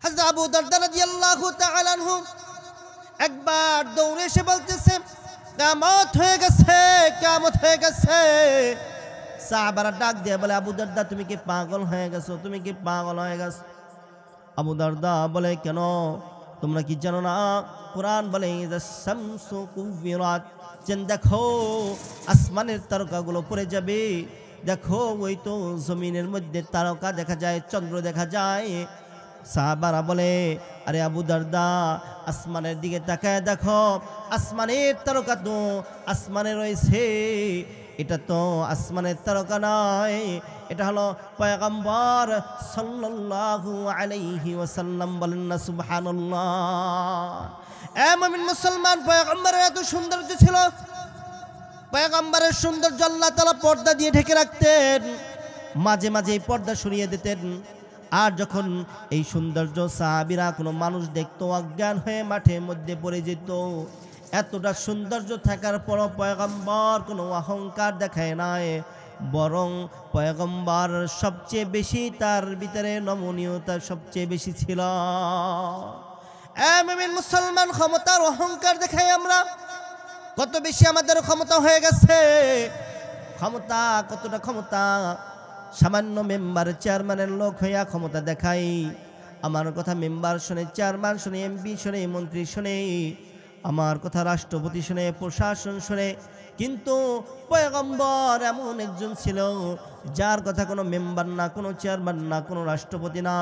হযরত আবু দারদা রাদিয়াল্লাহু তাআলা আনহু একবার দৌড়ে এসে বলতেছে, কিয়ামত হয়ে গেছে, কিয়ামত হয়ে গেছে। সাহাবারা ডাক দিয়ে বলে, আবু দারদা তুমি কি পাগল হয়ে গেছো, তুমি কি পাগল হয়ে গেছো? আবু দারদা বলে, কেন, তোমরা কি জানো না কোরআন বলে শামসু কুবিরাত, যেন দেখো আসমানের তারকাগুলো পড়ে যাবে, দেখো ওই তো জমিনের মধ্যে তারকা দেখা যায়, চন্দ্র দেখা যায়। সাহাবারা বলে, আরে আবু দারদা আসমানের দিকে তাকায় দেখো, আসমানের তারকা তো আসমানে রয়েছে, এটা তো আসমানের তারকা নয়, এটা হলো পয়গম্বর সাল্লাল্লাহু আলাইহি ওয়াসাল্লাম। বলেন না সুবহানাল্লাহ। এ মুমিন মুসলমান, পয়গম্বরের এত সৌন্দর্য ছিল, পয়গম্বরের সৌন্দর্য আল্লাহ তাআলা পর্দা দিয়ে ঢেকে রাখতেন, মাঝে মাঝে এই পর্দা সরিয়ে দিতেন। আর যখন এই সৌন্দর্য সাহাবীরা কোনো মানুষ দেখতো, অজ্ঞান হয়ে মাঠের মধ্যে পড়ে যেত। এতটা সৌন্দর্য থাকার পরও পয়গম্বর কোনো অহংকার দেখায় নাই, বরং পয়গম্বর সবচেয়ে বেশি তার ভিতরে নমনীয়তা সবচেয়ে বেশি ছিল। মুমিন মুসলমান, ক্ষমতার অহংকার দেখাই আমরা, কত বেশি আমাদের ক্ষমতা হয়ে গেছে। ক্ষমতা, কতটা ক্ষমতা, সামান্য মেম্বার চেয়ারম্যানের লোক হইয়া ক্ষমতা দেখাই। আমার কথা মেম্বার শুনে, চেয়ারম্যান শুনে, এমপি শুনে, মন্ত্রী শুনে, আমার কথা রাষ্ট্রপতি শুনে, প্রশাসন শুনে। কিন্তু পয়গম্বর এমন একজন ছিল যার কথা কোনো মেম্বার না, কোনো চেয়ারম্যান না, কোনো রাষ্ট্রপতি না,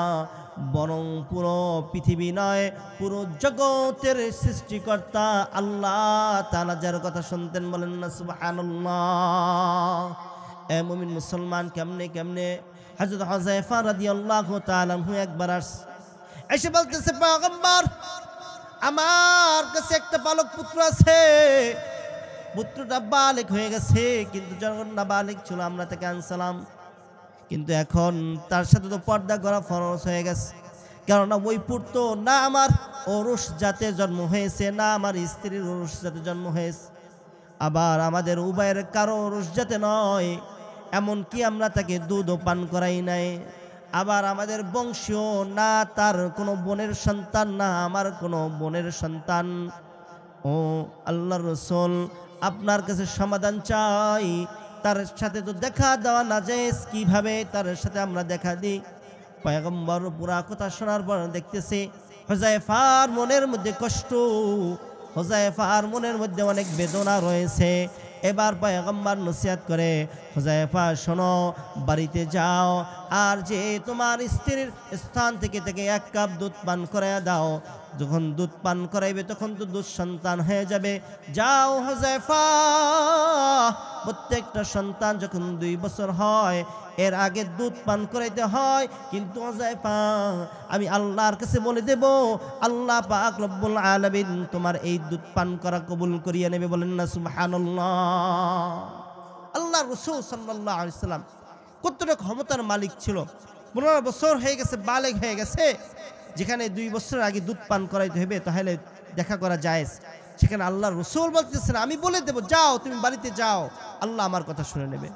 বরং পুরো পৃথিবী নয়, পুরো জগতের সৃষ্টিকর্তা আল্লাহ তাআলা যার কথা শুনতেন। বলেন না সুবহানাল্লাহ। এ মুমিন মুসলমান, কেমনে কেমনে হযরত হুযায়ফা রাদিয়াল্লাহু তাআলা আনহু একবার এসে বলতেছে, পয়গম্বর আমার কাছে একটা পালক পুত্র আছে, পুত্রটা বালেক হয়ে গেছে, কিন্তু যখন না বালেক ছিল আমরা তাকে আনসালাম, কিন্তু এখন তার সাথে তো পর্দা করা ফরজ হয়ে গেছে, কেননা ওই পুত্র না আমার ওরস জাতে জন্ম হয়েছে, না আমার স্ত্রীর ওরস জাতে জন্ম হয়েছে, আবার আমাদের উভয়ের কারো ওরস জাতে নয়, এমনকি আমরা তাকে দুধও পান করাই নাই, আবার আমাদের বংশীয় না, তার কোনো বোনের সন্তান না আমার কোনো বোনের সন্তান। ও আল্লাহর রাসূল, আপনার কাছে সমাধান চাই, তার সাথে তো দেখা দেওয়া না যায়, কিভাবে তার সাথে আমরা দেখা দিই? পয়গম্বর পুরা কথা শোনার পর দেখতেছে হুযায়ফার মনের মধ্যে কষ্ট, হুযায়ফার মনের মধ্যে অনেক বেদনা রয়েছে। এবার পয়গম্বর নসিহত করে, হুযায়ফা শোনো, বাড়িতে যাও, আর যে তোমার স্ত্রীর স্থান থেকে থেকে 1 কাপ দুধ পান করাইয়া দাও, যখন দুধ পান করাইবে তখন তো দুধ সন্তান হয়ে যাবে। যাও হুযায়ফা, প্রত্যেকটা সন্তান যখন 2 বছর হয় এর আগে দুধ পান করাইতে হয়, কিন্তু হুযায়ফা আমি আল্লাহর কাছে বলে দেব, আল্লাহ পাক রব্বুল আলামিন তোমার এই দুধ পান করা কবুল করিয়ে নেবে। বলেন না সুবহানাল্লাহ। আল্লাহ রাসূল সাল্লাল্লাহু আলাইহি সাল্লাম কতটা ক্ষমতার মালিক ছিল, 15 বছর হয়ে গেছে, বালেগ হয়ে গেছে, যেখানে 2 বছর আগে দুধ পান করাইতে হবে তাহলে দেখা করা জায়েজ, সেখানে আল্লাহ রাসূল বলতেছেন আমি বলে দেব, যাও তুমি বাড়িতে যাও, আল্লাহ আমার কথা শুনে নেবে।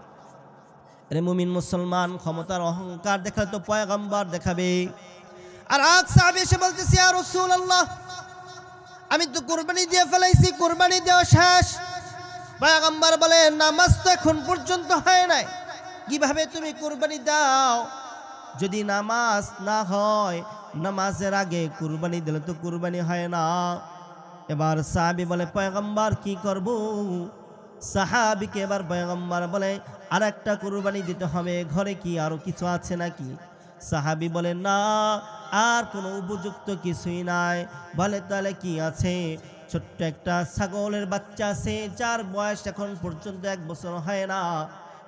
আরে মুমিন মুসলমান, ক্ষমতার অহংকার দেখালে তো পয়গম্বর দেখাবে। আর এক সাহাবী এসে বলতেছে, ইয়া রাসূলুল্লাহ, আমি তো কুরবানি দিয়ে ফেলাইছি, কুরবানি দেওয়া শেষ। পয়গম্বর বলে, নামাজ তো এখন পর্যন্ত হয় নাই, কিভাবে তুমি কুরবানি দাও? যদি নামাজ না হয়, নামাজের আগে কুরবানি দিলে তো কুরবানি হয় না। এবার সাহাবী বলে, পয়গম্বর কি করব? সাহাবীকে এবার পয়গম্বর বলে, আর একটা কুরবানি দিতে হবে, ঘরে কি আরো কিছু আছে নাকি? সাহাবী বলে, না, আর কোনো উপযুক্ত কিছুই নাই। বলে, তাহলে কি আছে? ছোট্ট একটা ছাগলের বাচ্চা আছে, যার বয়স এখন পর্যন্ত 1 বছর হয় না।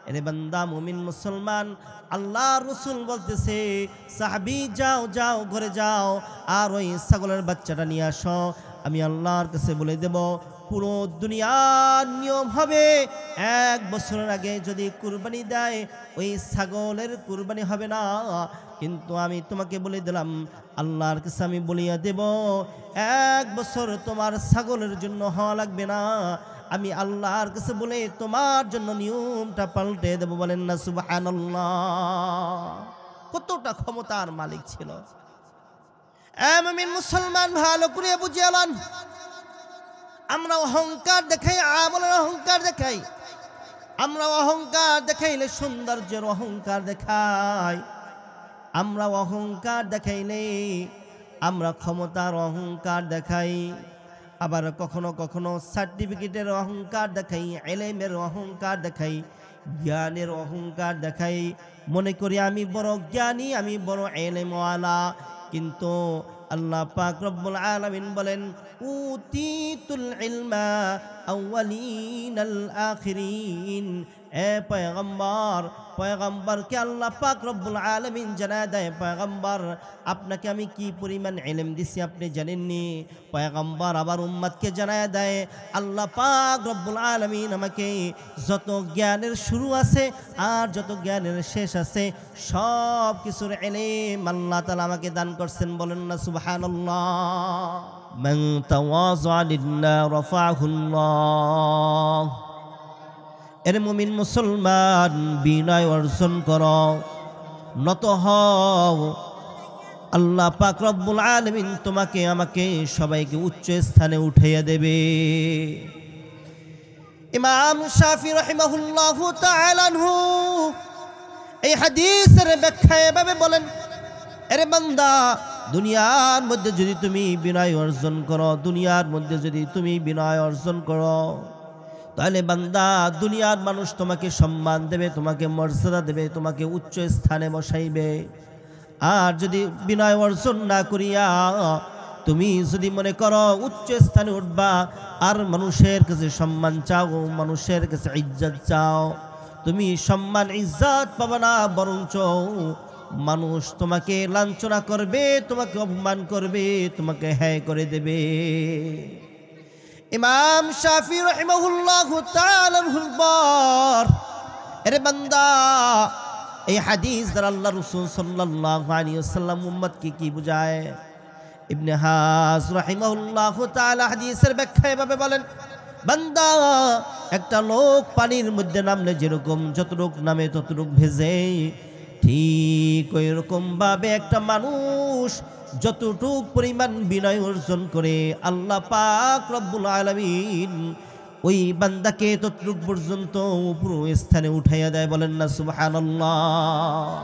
এরে বান্দা মুমিন মুসলমান, আল্লাহ রাসূল বলতেছে, সাহাবী যাও যাও ঘরে যাও, আর ওই ছাগলের বাচ্চাটা নিয়ে আসো, আমি আল্লাহর কাছে বলে দেব, পুরো দুনিয়ার নিয়ম হবে 1 বছরের আগে যদি কুরবানি দেয় ওই ছাগলের কুরবানি হবে না। কিন্তু আমি তোমাকে বলে দিলাম, আল্লাহর কাছে আমি বলিয়া দেব, 1 বছর তোমার ছাগলের জন্য হওয়া লাগবে না, আমি আল্লাহর কাছে বলে তোমার জন্য নিয়মটা পাল্টে দেব। বলেন না সুবহানাল্লাহ। কতটা ক্ষমতার মালিক ছিল। মুমিন মুসলমান ভালো করে বুঝিয়ে লন, আমরা অহংকার দেখাই, আমলের অহংকার দেখাই। আমরা অহংকার দেখাইলে সৌন্দর্যের অহংকার দেখাই, আমরা অহংকার দেখাইলে আমরা ক্ষমতার অহংকার দেখাই, আবার কখনো কখনো সার্টিফিকেটের অহংকার দেখাই, ইলমের অহংকার দেখাই, জ্ঞানের অহংকার দেখাই। মনে করি আমি বড় জ্ঞানী, আমি বড় ইলমওয়ালা। কিন্তু আল্লাহ পাক রব্বুল আলামিন বলেন, উতিতুল ইলমা আউয়ালিন আল আখিরিন। এ পয়গম্বর, পয়গম্বরকে আল্লাহ পাক রব্বুল আলামিন জানায় দেয়, পয়গম্বর আপনাকে আমি কি পরিমাণ ইলম দিছি আপনি জানেননি? পয়গম্বর আবার উম্মতকে জানায় দেয়, আল্লাহ পাক রব্বুল আলামিন আমাকে যত জ্ঞানের শুরু আছে আর যত জ্ঞানের শেষ আছে সব কিছুর ইলম আল্লাহ তাআলা আমাকে দান করছেন। বলেন না সুবহানাল্লাহ। মান তাওয়াযা লিল্লাহ রাফাহুল্লাহ। এর মুমিন মুসলমান, বিনয় অর্জন করো, নত হও, আল্লাহ পাক রব্বুল আলামিন তোমাকে আমাকে সবাইকে উচ্চ স্থানে উঠাইয়া দেবে। ইমাম শাফি রাহিমাহুল্লাহু তাআলা আনহু এই হাদিসের ব্যাখ্যা এভাবে বলেন, আরে বান্দা, দুনিয়ার মধ্যে যদি তুমি বিনয় অর্জন করো, দুনিয়ার মধ্যে যদি তুমি বিনয় অর্জন করো, তাহলে বান্দা দুনিয়ার মানুষ তোমাকে সম্মান দেবে, তোমাকে মর্যাদা দেবে, তোমাকে উচ্চ স্থানে বসাইবে। আর যদি বিনয় অর্জন না করিয়া তুমি যদি মনে করো উচ্চ স্থানে উঠবা আর মানুষের কাছে সম্মান চাও, মানুষের কাছে ইজ্জত চাও, তুমি সম্মান ইজ্জত পাবে না, বরঞ্চ মানুষ তোমাকে লাঞ্ছনা করবে, তোমাকে অপমান করবে, তোমাকে হ্যায় করে দেবে। ইমাম শাফি রাহিমাহুল্লাহু তাআলা বলেন, আরে বান্দা, এই হাদিস দ্বারা আল্লাহ রাসূল সাল্লাল্লাহু আলাইহি ওয়াসাল্লাম উম্মতকে কি বুঝায়? ইবনে হাজ রাহিমাহুল্লাহু তাআলা হাদিসের ব্যাখ্যা এভাবে বলেন, বান্দা, একটা লোক পানির মধ্যে নামলে যেরকম যতটুক নামে ততটুক ভেজে, ঠিক ওই রকম ভাবে একটা মানুষ যতটুক পরিমাণ বিনয় অর্জন করে আল্লাহ পাক রব্বুল আলামিন ওই বান্দাকে ততটুক পর্যন্ত উপর স্থানে উঠাইয়া দেয়। বলেন না সুবহানাল্লাহ।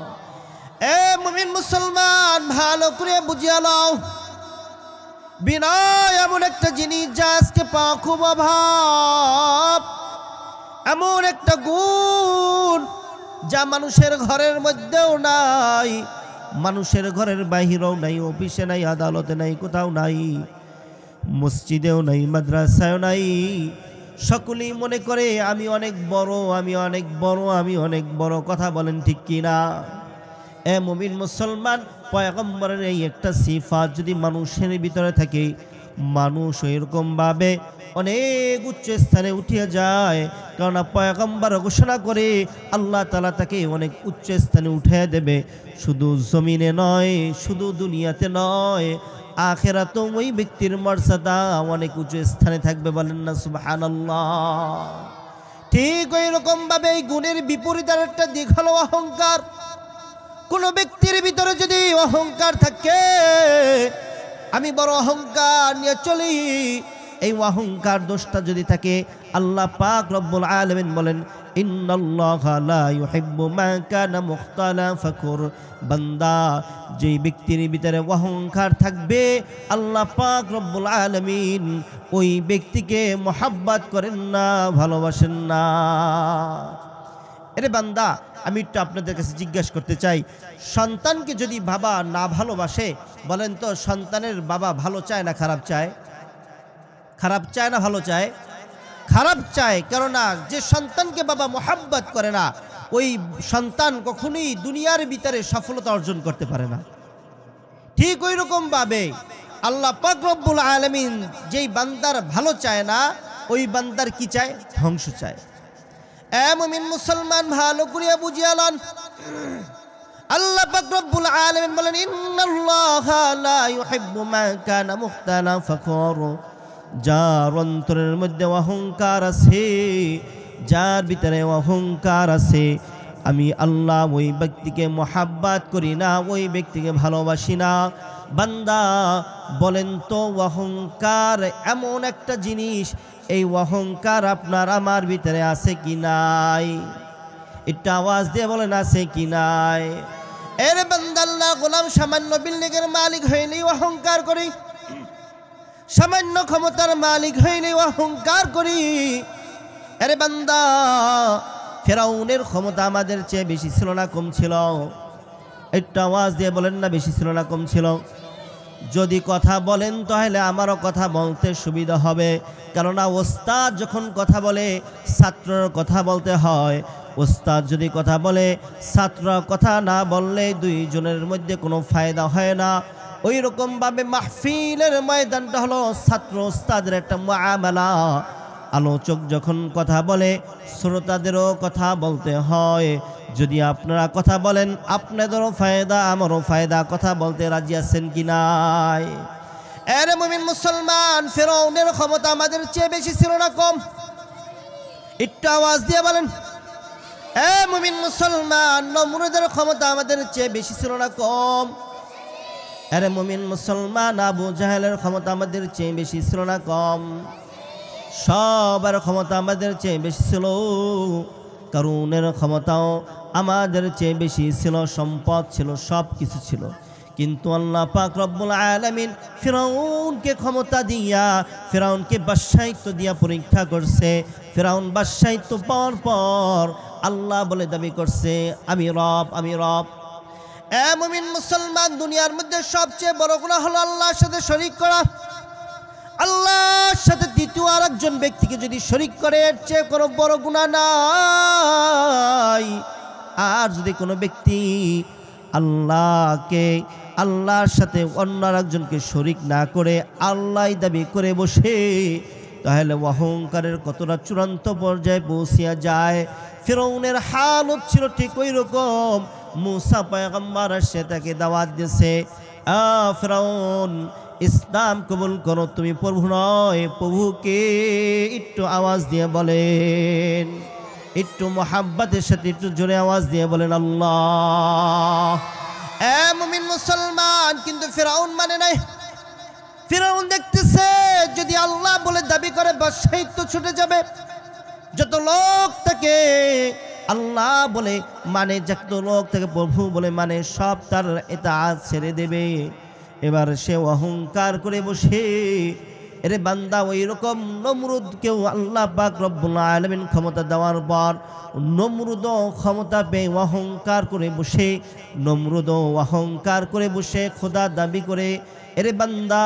এ মুমিন মুসলমান, ভালো করে বুঝিয়া নাও, বিনয় এমন একটা জিনিস যা আজকে পাওয়া খুব অভাব, এমন একটা গুণ যা মানুষের ঘরের মধ্যেও নাই, মানুষের ঘরের বাহিরেও নাই, অফিসে নাই, আদালতে নাই, কোথাও নাই, মসজিদেও নাই, মাদ্রাসায়ও নাই। সকলেই মনে করে আমি অনেক বড়, আমি অনেক বড়, আমি অনেক বড়। কথা বলেন ঠিক কিনা? এ মুমিন মুসলমান, পয়গম্বরের এই একটা সিফাত যদি মানুষের ভিতরে থাকে, মানুষ এরকম ভাবে অনেক উচ্চ স্থানে উঠিয়া যায়। কারণ পয়গম্বর ঘোষণা করে আল্লাহ তাআলা তাকে অনেক উচ্চ স্থানে উঠিয়ে দেবে, শুধু জমিনে নয়, শুধু দুনিয়াতে নয়, আখিরাতেও ওই ব্যক্তির মর্যাদা অনেক উচ্চ স্থানে থাকবে। বলেন না সুবহানাল্লাহ। ঠিক ওই রকম ভাবে এই গুণের বিপরীত একটা দিক হলো অহংকার। কোন ব্যক্তির ভিতরে যদি অহংকার থাকে, আমি বড় অহংকার নিয়ে চলি, এই অহংকার দোষটা যদি থাকে, আল্লাহ পাক রব্বুল আলামিন বলেন, ইন্নাল্লাহা লা ইউহিব্বু মা কানা মুখতালা ফাকুর। বান্দা, যেই ব্যক্তির ভিতরে অহংকার থাকবে, আল্লাহ পাক রব্বুল আলামিন ওই ব্যক্তিকে মহব্বত করেন না, ভালোবাসেন না। এরে বান্দা, আমি একটু আপনাদের কাছে জিজ্ঞাসা করতে চাই, সন্তানকে যদি বাবা না ভালোবাসে, বলেন তো সন্তানের বাবা ভালো চায় না খারাপ চায়? খারাপ চায় না ভালো চায়? খারাপ চায়। কেননা যে সন্তানকে বাবা মহব্বত করে না, ওই সন্তান কখনোই দুনিয়ার ভিতরে সফলতা অর্জন করতে পারে না। ঠিক ওই রকম ভাবে আল্লাহ পাক রব্বুল আলামিন যেই বান্দার ভালো চায় না, ওই বান্দার কি চায়? ধ্বংস চায়। এ মুমিন মুসলমান, ভালো করিয়া বুঝিয়া লন, আল্লাহ পাক রব্বুল আলামিন বলেন, ইন্নাল্লাহা লা ইউহিব্বু মা কানা মুখতালা ফাকুর। যার অন্তরের মধ্যে অহংকার আছে, যার ভিতরে অহংকার আছে, আমি আল্লাহ ওই ব্যক্তিকে মহাব্বত করি না, ওই ব্যক্তিকে ভালোবাসি না। বান্দা বলেন তো অহংকার এমন একটা জিনিস, এই অহংকার আপনার আমার ভিতরে আছে কি নাই? একটু আওয়াজ দিয়ে বলেন আছে কি নাই? এর বান্দা আল্লাহ গোলাম সামান্য বিল্ডিংয়ের মালিক হইলেই অহংকার করি, সামান্য ক্ষমতার মালিক হইলেই অহংকার করি। আরে বান্দা ফেরাউনের ক্ষমতা আমাদের চেয়ে বেশি ছিল না কম ছিল? একটু আওয়াজ দিয়ে বলেন না বেশি ছিল না কম ছিল? যদি কথা বলেন তাহলে আমারও কথা বলতে সুবিধা হবে, কেননা ওস্তাদ যখন কথা বলে ছাত্রর কথা বলতে হয়। ওস্তাদ যদি কথা বলে ছাত্র কথা না বললে দুইজনের মধ্যে কোনো ফায়দা হয় না। ওই রকমভাবে মাহফিলের ময়দানটা হলো ছাত্র ওস্তাদের একটা মুআমালা। আলোচক যখন কথা বলে শ্রোতাদেরও কথা বলতে হয়। যদি আপনারা কথা বলেন আপনাদেরও ফায়দা আমারও ফায়দা, কথা বলতে রাজি আছেন কি নাই? এর মুমিন মুসলমান, ফেরাউনের ক্ষমতা আমাদের চেয়ে বেশি ছিল না কম? একটু আওয়াজ দিয়ে বলেন। এ মুমিন মুসলমান, নমরুদের ক্ষমতা আমাদের চেয়ে বেশি ছিল না কম? আরে মুমিন মুসলমান, আবু জাহেলের ক্ষমতা আমাদের চেয়ে বেশি ছিল না কম? সবার ক্ষমতা আমাদের চেয়ে বেশি ছিল। কারুনের ক্ষমতাও আমাদের চেয়ে বেশি ছিল, সম্পদ ছিল, সব কিছু ছিল। কিন্তু আল্লাহ পাক রব্বুল আলামিন ফিরাউনকে ক্ষমতা দিয়া, ফিরাউনকে বাদশাহিত্ব দিয়া পরীক্ষা করছে। ফিরাউন বাদশাহিত্ব পাওয়ার পর আল্লাহ বলে দাবি করছে আমি রব, আমি রব। এ মুমিন মুসলমান, দুনিয়ার মধ্যে সবচেয়ে বড় গুনাহ হলো আল্লাহর সাথে শরীক করা। আল্লাহর সাথে দ্বিতীয় আর একজন ব্যক্তিকে যদি শরীক করে, এর চেয়ে কোনো বড় গুনাহ নাই। আর যদি কোনো ব্যক্তি আল্লাহর সাথে অন্য একজনকে শরীক না করে আল্লাহই দাবি করে বসে, তাহলে অহংকারের কতটা চূড়ান্ত পর্যায়ে পৌঁছিয়া যায়। ফিরআউনের হালত ছিল ঠিক ওই রকম। মুসা পয়গম্বর এসে তাকে দাওয়াত দিয়েছে, ফিরআউন ইসলাম কবুল করো, তুমি প্রভু নয় প্রভুকে। একটু আওয়াজ দিয়ে বলেন, একটু মোহাব্বতের সাথে একটু জোরে আওয়াজ দিয়ে বলেন আল্লাহ। এ মুমিন মুসলমান, কিন্তু ফিরআউন মানে নাই। ফিরআউন দেখতেছে যদি আল্লাহ বলে দাবি করে বাদশাহিত্ব ছুটে যাবে। যত লোক তাকে আল্লাহ বলে মানে, যত লোক তাকে প্রভু বলে মানে, সব তার ইতাআত ছেড়ে দেবে। এবার সে অহংকার করে বসে। এরে বান্দা, ওই রকম নমরুদকেও আল্লাহ পাক রব্বুল আলামিন ক্ষমতা দেওয়ার পর নমরুদ ক্ষমতা পেয়ে অহংকার করে বসে, নমরুদ অহংকার করে বসে খোদা দাবি করে। এরে বান্দা,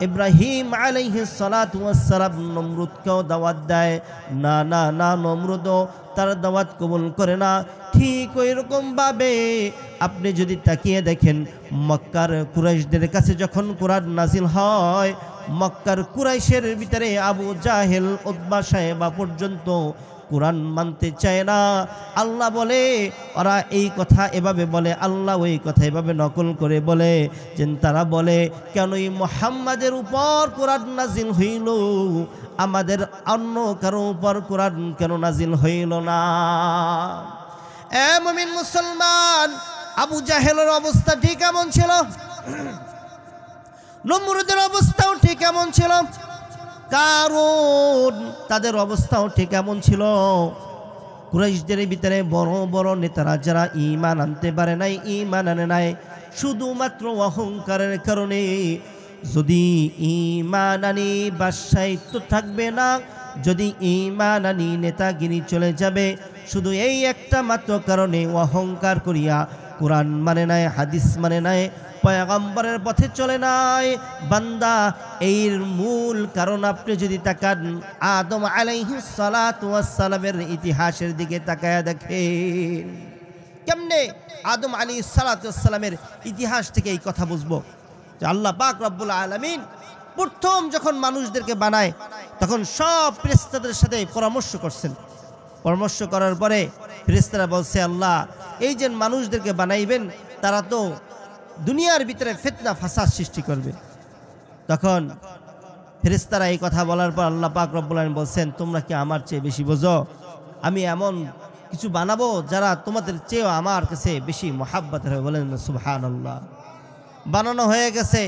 ইব্রাহিম আলাইহিস সালাতু ওয়াস সালাম নমরুদকেও দাওয়াত দেয়, না না না, নমরুদ তার দাওয়াত কবুল করে না। ঠিক ওই রকম ভাবে আপনি যদি তাকিয়ে দেখেন, মক্কার কুরাইশদের কাছে যখন কোরআন নাজিল হয়, মক্কার কুরাইশের ভিতরে আবু জাহেল, উতবা সাহেবা পর্যন্ত কোরআন মানতে চায় না। আল্লাহ বলে ওরা এই কথা এভাবে বলে, আল্লাহ ওই কথা এভাবে নকল করে বলে যে তারা বলে কেন এই মুহাম্মাদের উপর কোরআন নাজিল হইল, আমাদের অন্য কারো উপর কোরআন কেন নাজিল হইল না? এ মুমিন মুসলমান, আবু জাহেলের অবস্থা ঠিক এমন ছিল, নমরুদের অবস্থাও ঠিক এমন ছিল, কারণ তাদের অবস্থাও ঠিক এমন ছিল। কুরাইশদের ভিতরে বড় বড় নেতারা যারা ঈমান আনতে পারে নাই, ঈমান আনে নাই শুধুমাত্র অহংকারের কারণে। যদি ঈমান আনি বাদশাহিত্ব থাকবে না, যদি ঈমান আনি নেতাগিরি চলে যাবে। শুধু এই একটা মাত্র কারণে অহংকার করিয়া কোরআন মানে নাই, হাদিস মানে নাই, পয়গম্বরের পথে চলে নাই। বান্দা, এর মূল কারণ আপনি যদি তাকান আদম আলাইহিস সালাতু ওয়াস সালামের ইতিহাসের দিকে তাকায়া দেখেন, কেমনে আদম আলাইহিস সালাতু ওয়াস সালামের ইতিহাস থেকে এই কথা বুঝবো যে আল্লাহ পাক রব্বুল আলামিন প্রথম যখন মানুষদেরকে বানায় তখন সব ফেরেশতাদের সাথে পরামর্শ করছেন। পরামর্শ করার পরে ফেরেশতারা বলছে, আল্লাহ এই যে মানুষদেরকে বানাইবেন তারা তো দুনিয়ার ভিতরে ফিতনা ফাসাদ সৃষ্টি করবে। তখন ফেরেশতারা এই কথা বলার পর আল্লাহ পাক রব্বুল আলামিন বলছেন, তোমরা কি আমার চেয়ে বেশি বোঝো? আমি এমন কিছু বানাবো যারা তোমাদের চেয়েও আমার কাছে বেশি মহাব্বতের হবে। বলেন সুবহানাল্লাহ। বানানো হয়ে গেছে,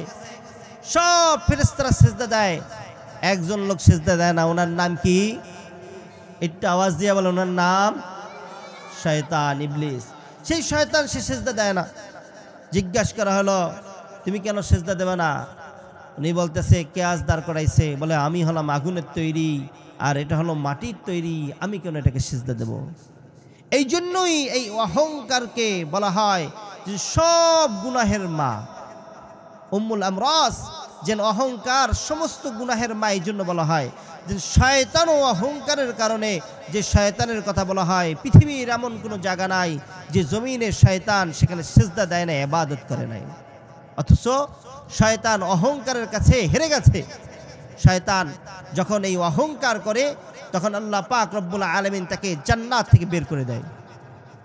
সব ফেরেশতারা সিজদা দেয়, একজন লোক সিজদা দেয় না। ওনার নাম কি? একটু আওয়াজ দিয়ে বলে, ওনার নাম শয়তান, ইবলিস। সেই শয়তান সে সিজদা দেয় না। জিজ্ঞাসা করা হলো, তুমি কেন সিজদা দেবে না? উনি বলতেছে, কে আজ দাঁড় করাইছে? বলে, আমি হলাম আগুনের তৈরি আর এটা হলো মাটির তৈরি, আমি কেন এটাকে সিজদা দেব? এই জন্যই এই অহংকারকে বলা হয় যে সব গুনাহের মা, উম্মুল আমরাস। যেন অহংকার সমস্ত গুনাহের মা, এই জন্য বলা হয় যে শয়তান ও অহংকারের কারণে, যে শয়তানের কথা বলা হয়, পৃথিবীর এমন কোনো জায়গা নাই যে জমিনের শয়তান সেখানে সিজদা দেয় না, ইবাদত করে নাই। অথচ শয়তান অহংকারের কাছে হেরে গেছে। শয়তান যখন এই অহংকার করে, তখন আল্লাহ পাক রব্বুল আলামিন তাকে জান্নাত থেকে বের করে দেয়।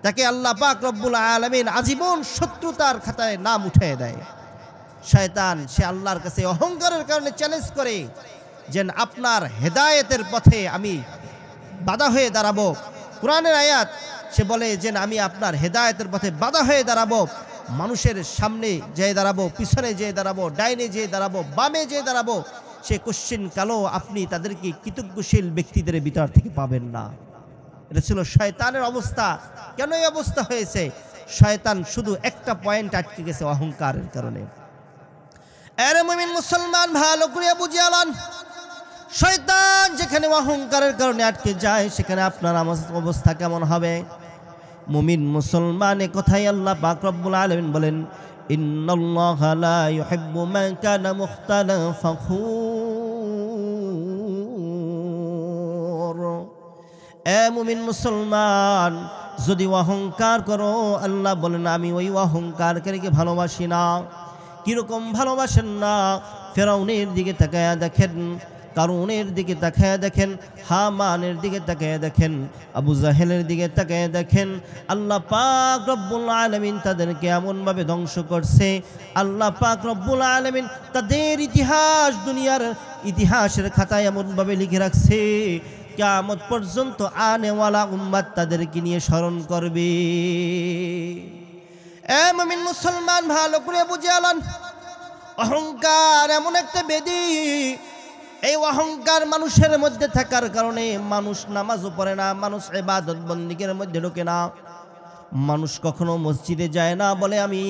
তাকে আল্লাহ পাক রব্বুল আলামিন আজীবন শত্রুতার খাতায় নাম উঠিয়ে দেয়। শয়তান সে আল্লাহর কাছে অহংকারের কারণে চ্যালেঞ্জ করে, যে আপনার হেদায়েতের পথে আমি বাধা হয়ে দাঁড়াবো। কোরআনের আয়াত, সে বলে যে আমি আপনার হেদায়েতের পথে বাধা হয়ে দাঁড়াবো, মানুষের সামনে যেয়ে দাঁড়াবো, পিছনে যেয়ে দাঁড়াবো, ডাইনে যেয়ে দাঁড়াবো, বামে যেয়ে দাঁড়াবো, সে কোশ্চিন কালো আপনি তাদেরকে কৃতজ্ঞশীল ব্যক্তিদের ভিতর থেকে পাবেন না। এটা ছিল শয়তানের অবস্থা। কেন এই অবস্থা হয়েছে? শয়তান শুধু একটা পয়েন্ট আটকে গেছে, অহংকারের কারণে। আরে মুমিন মুসলমান ভালো করে বুঝিয়ে আলান, শয়তান যেখানে অহংকারের কারণে আটকে যায়, সেখানে আপনার আমার অবস্থা কেমন হবে? মুমিন মুসলমান এ কথাই আল্লাহ পাক রব্বুল আলামিন বলেন, ইন্নাল্লাহা লা ইউহিব্বু মান কানা মুখতালান ফাখুর। এ মুমিন মুসলমান, যদি অহংকার করো, আল্লাহ বলেন আমি ওই অহংকারকারীকে ভালোবাসি না। কিরকম ভালোবাসেন না? ফেরাউনের দিকে তাকায়া দেখেন, কারুনের দিকে তাকায়া দেখেন, হামানের দিকে তাকায়া দেখেন, আবু জাহেলের দিকে তাকায়া দেখেন। আল্লাহ পাক রব্বুল আলামিন তাদেরকে এমনভাবে ধ্বংস করছে। আল্লাহ পাক রব্বুল আলামিন তাদের ইতিহাস, দুনিয়ার ইতিহাসের খাতায় এমনভাবে লিখে রাখছে, কিয়ামত পর্যন্ত আনেওয়ালা উম্মাত তাদেরকে নিয়ে স্মরণ করবে। এ মুমিন মুসলমান ভালো করে বুঝে আলান, অহংকার এমন একটা ব্যাধি, এই অহংকার মানুষের মধ্যে থাকার কারণে মানুষ নামাজও পড়ে না, মানুষ ইবাদত বন্দেগীর মধ্যে ঢোকে না, মানুষ কখনো মসজিদে যায় না। বলে আমি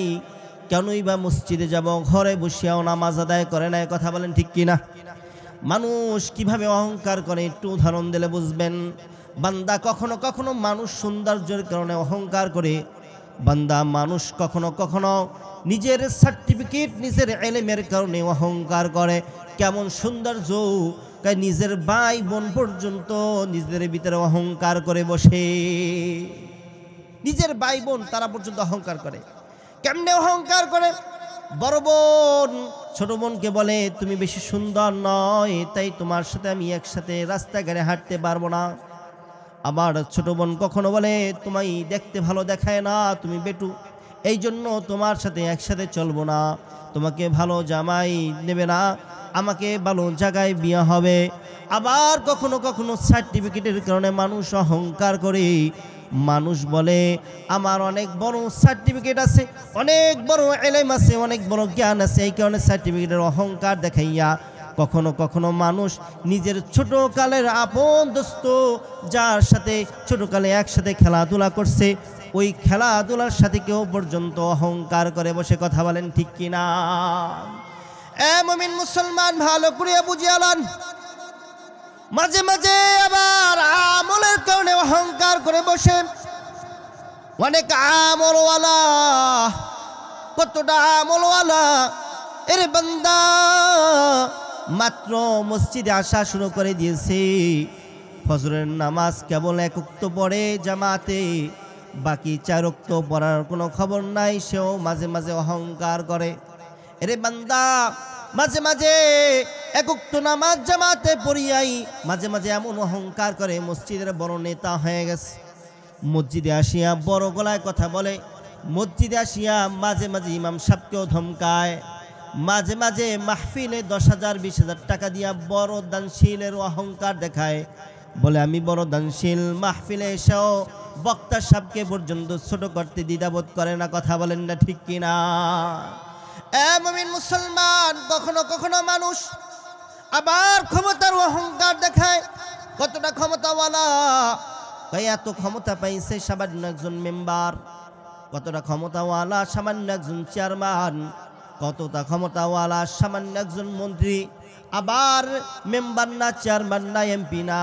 কেনই বা মসজিদে যাব, ঘরে বসেও নামাজ আদায় করে না। কথা বলেন ঠিক কিনা? মানুষ কিভাবে অহংকার করে একটু উদাহরণ দিলে বুঝবেন। বান্দা কখনো কখনো মানুষ সৌন্দর্যের কারণে অহংকার করে, বান্দা মানুষ কখনো কখনো নিজের সার্টিফিকেট, নিজের ইলমের কারণে অহংকার করে। কেমন সৌন্দর্য, নিজের ভাই বোন পর্যন্ত নিজেদের ভিতরে অহংকার করে বসে। নিজের ভাই বোন তারা পর্যন্ত অহংকার করে। কেমনে অহংকার করে? বড় বোন ছোট বোনকে বলে তুমি বেশি সুন্দর নয়, তাই তোমার সাথে আমি একসাথে রাস্তাঘাটে হাঁটতে পারবো না। আবার ছোট বোন কখনো বলে তোমায় দেখতে ভালো দেখায় না, তুমি বেটু, এই জন্য তোমার সাথে একসাথে চলবো না, তোমাকে ভালো জামাই নেবে না, আমাকে ভালো জায়গায় বিয়ে হবে। আবার কখনো কখনো সার্টিফিকেটের কারণে মানুষ অহংকার করে। মানুষ বলে আমার অনেক বড় সার্টিফিকেট আছে, অনেক বড় ইলম আছে, অনেক বড় জ্ঞান আছে, এই কারণে সার্টিফিকেটের অহংকার দেখাইয়া কখনো কখনো মানুষ নিজের ছোটকালের আপন দোস্ত, যার সাথে ছোটকালে একসাথে খেলাধুলা করছে, ওই খেলাধুলার সাথে কেউ পর্যন্ত অহংকার করে বসে। কথা বলেন ঠিক কিনা? এ মুমিন মুসলমান ভালো করে বুঝিয়ে আলান, মাঝে মাঝে আবার আমলের কারণে অহংকার করে বসে। অনেক আমলওয়ালা, কতটা আমলওয়ালা, এর বান্দা মাত্র মসজিদে আসা শুরু করে দিয়েছে, ফজরের নামাজ কেবল এক ওয়াক্ত পড়ে জামাতে, বাকি 4 ওয়াক্ত পড়ার কোনো খবর নাই, সেও মাঝে মাঝে অহংকার করে। এরে বান্দা, মাঝে মাঝে এক ওয়াক্ত নামাজ জামাতে পড়িয়াই মাঝে মাঝে এমন অহংকার করে মসজিদের বড় নেতা হয়ে গেছে। মসজিদে আসিয়া বড় গলায় কথা বলে, মসজিদে আসিয়া মাঝে মাঝে ইমাম সাহেবকেও ধমকায়, মাঝে মাঝে মাহফিলে 10,000 20,000 টাকা দিয়া বড় দানশীলের অহংকার দেখায়, বলে আমি বড় দানশীল। মাহফিলে এসেও বক্তা সাহেবকে পর্যন্ত ছোট করতে দ্বিধাবোধ করে না। কথা বলেন না ঠিক কিনা? এ মুমিন মুসলমান, কখনো কখনো মানুষ আবার ক্ষমতার অহংকার দেখায়। কতটা ক্ষমতাওয়ালা, এত ক্ষমতা পাইছে সামান্য একজন মেম্বার। কতটা ক্ষমতাওয়ালা সামান্য একজন চেয়ারম্যান, কতটা ক্ষমতাওয়ালা সামান্য একজন মন্ত্রী। আবার মেম্বার না, চেয়ারম্যান না, এমপি না,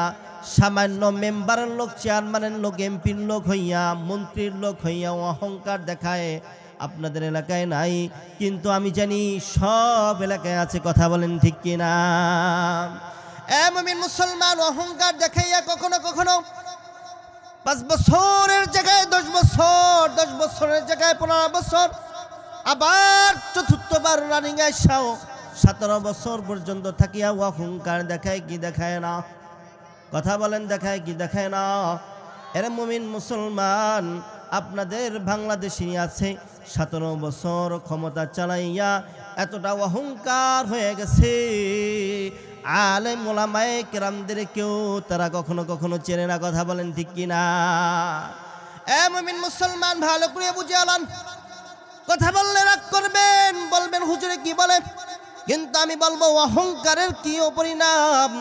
সামান্য মেম্বারের লোক, চেয়ারম্যানের লোক, এমপির লোক হইয়া, মন্ত্রীর লোক হইয়া অহংকার দেখায়। আপনাদের এলাকায় নাই, কিন্তু আমি জানি সব এলাকায় আছে। কথা বলেন ঠিক কিনা? এ মুমিন মুসলমান, অহংকার দেখাইয়া কখনো কখনো 5 বছরের জায়গায় 10 বছর, 10 বছরের জায়গায় 15 বছর, আবার চতুর্থবার রানিং আইসাও 17 বছর পর্যন্ত থাকিয়া অহংকার দেখায় কি দেখায় না? কথা বলেন, দেখায় কি দেখায় না? এর মুমিন মুসলমান, আপনাদের বাংলাদেশে আছে 17 বছর ক্ষমতা চালাইয়া এতটা অহংকার হয়ে গেছে, আলেম ওলামায়ে কেরামদের কেউ তারা কখনো কখনো চেনে না। কথা বলেন ঠিক কিনা? এ মুমিন মুসলমান, ভালো করে বুঝে আলান। কথা বললে রাগ করবেন, বলবেন হুজুরে কি বলে, কিন্তু আমি বলবো অহংকারের কি পরিণাম।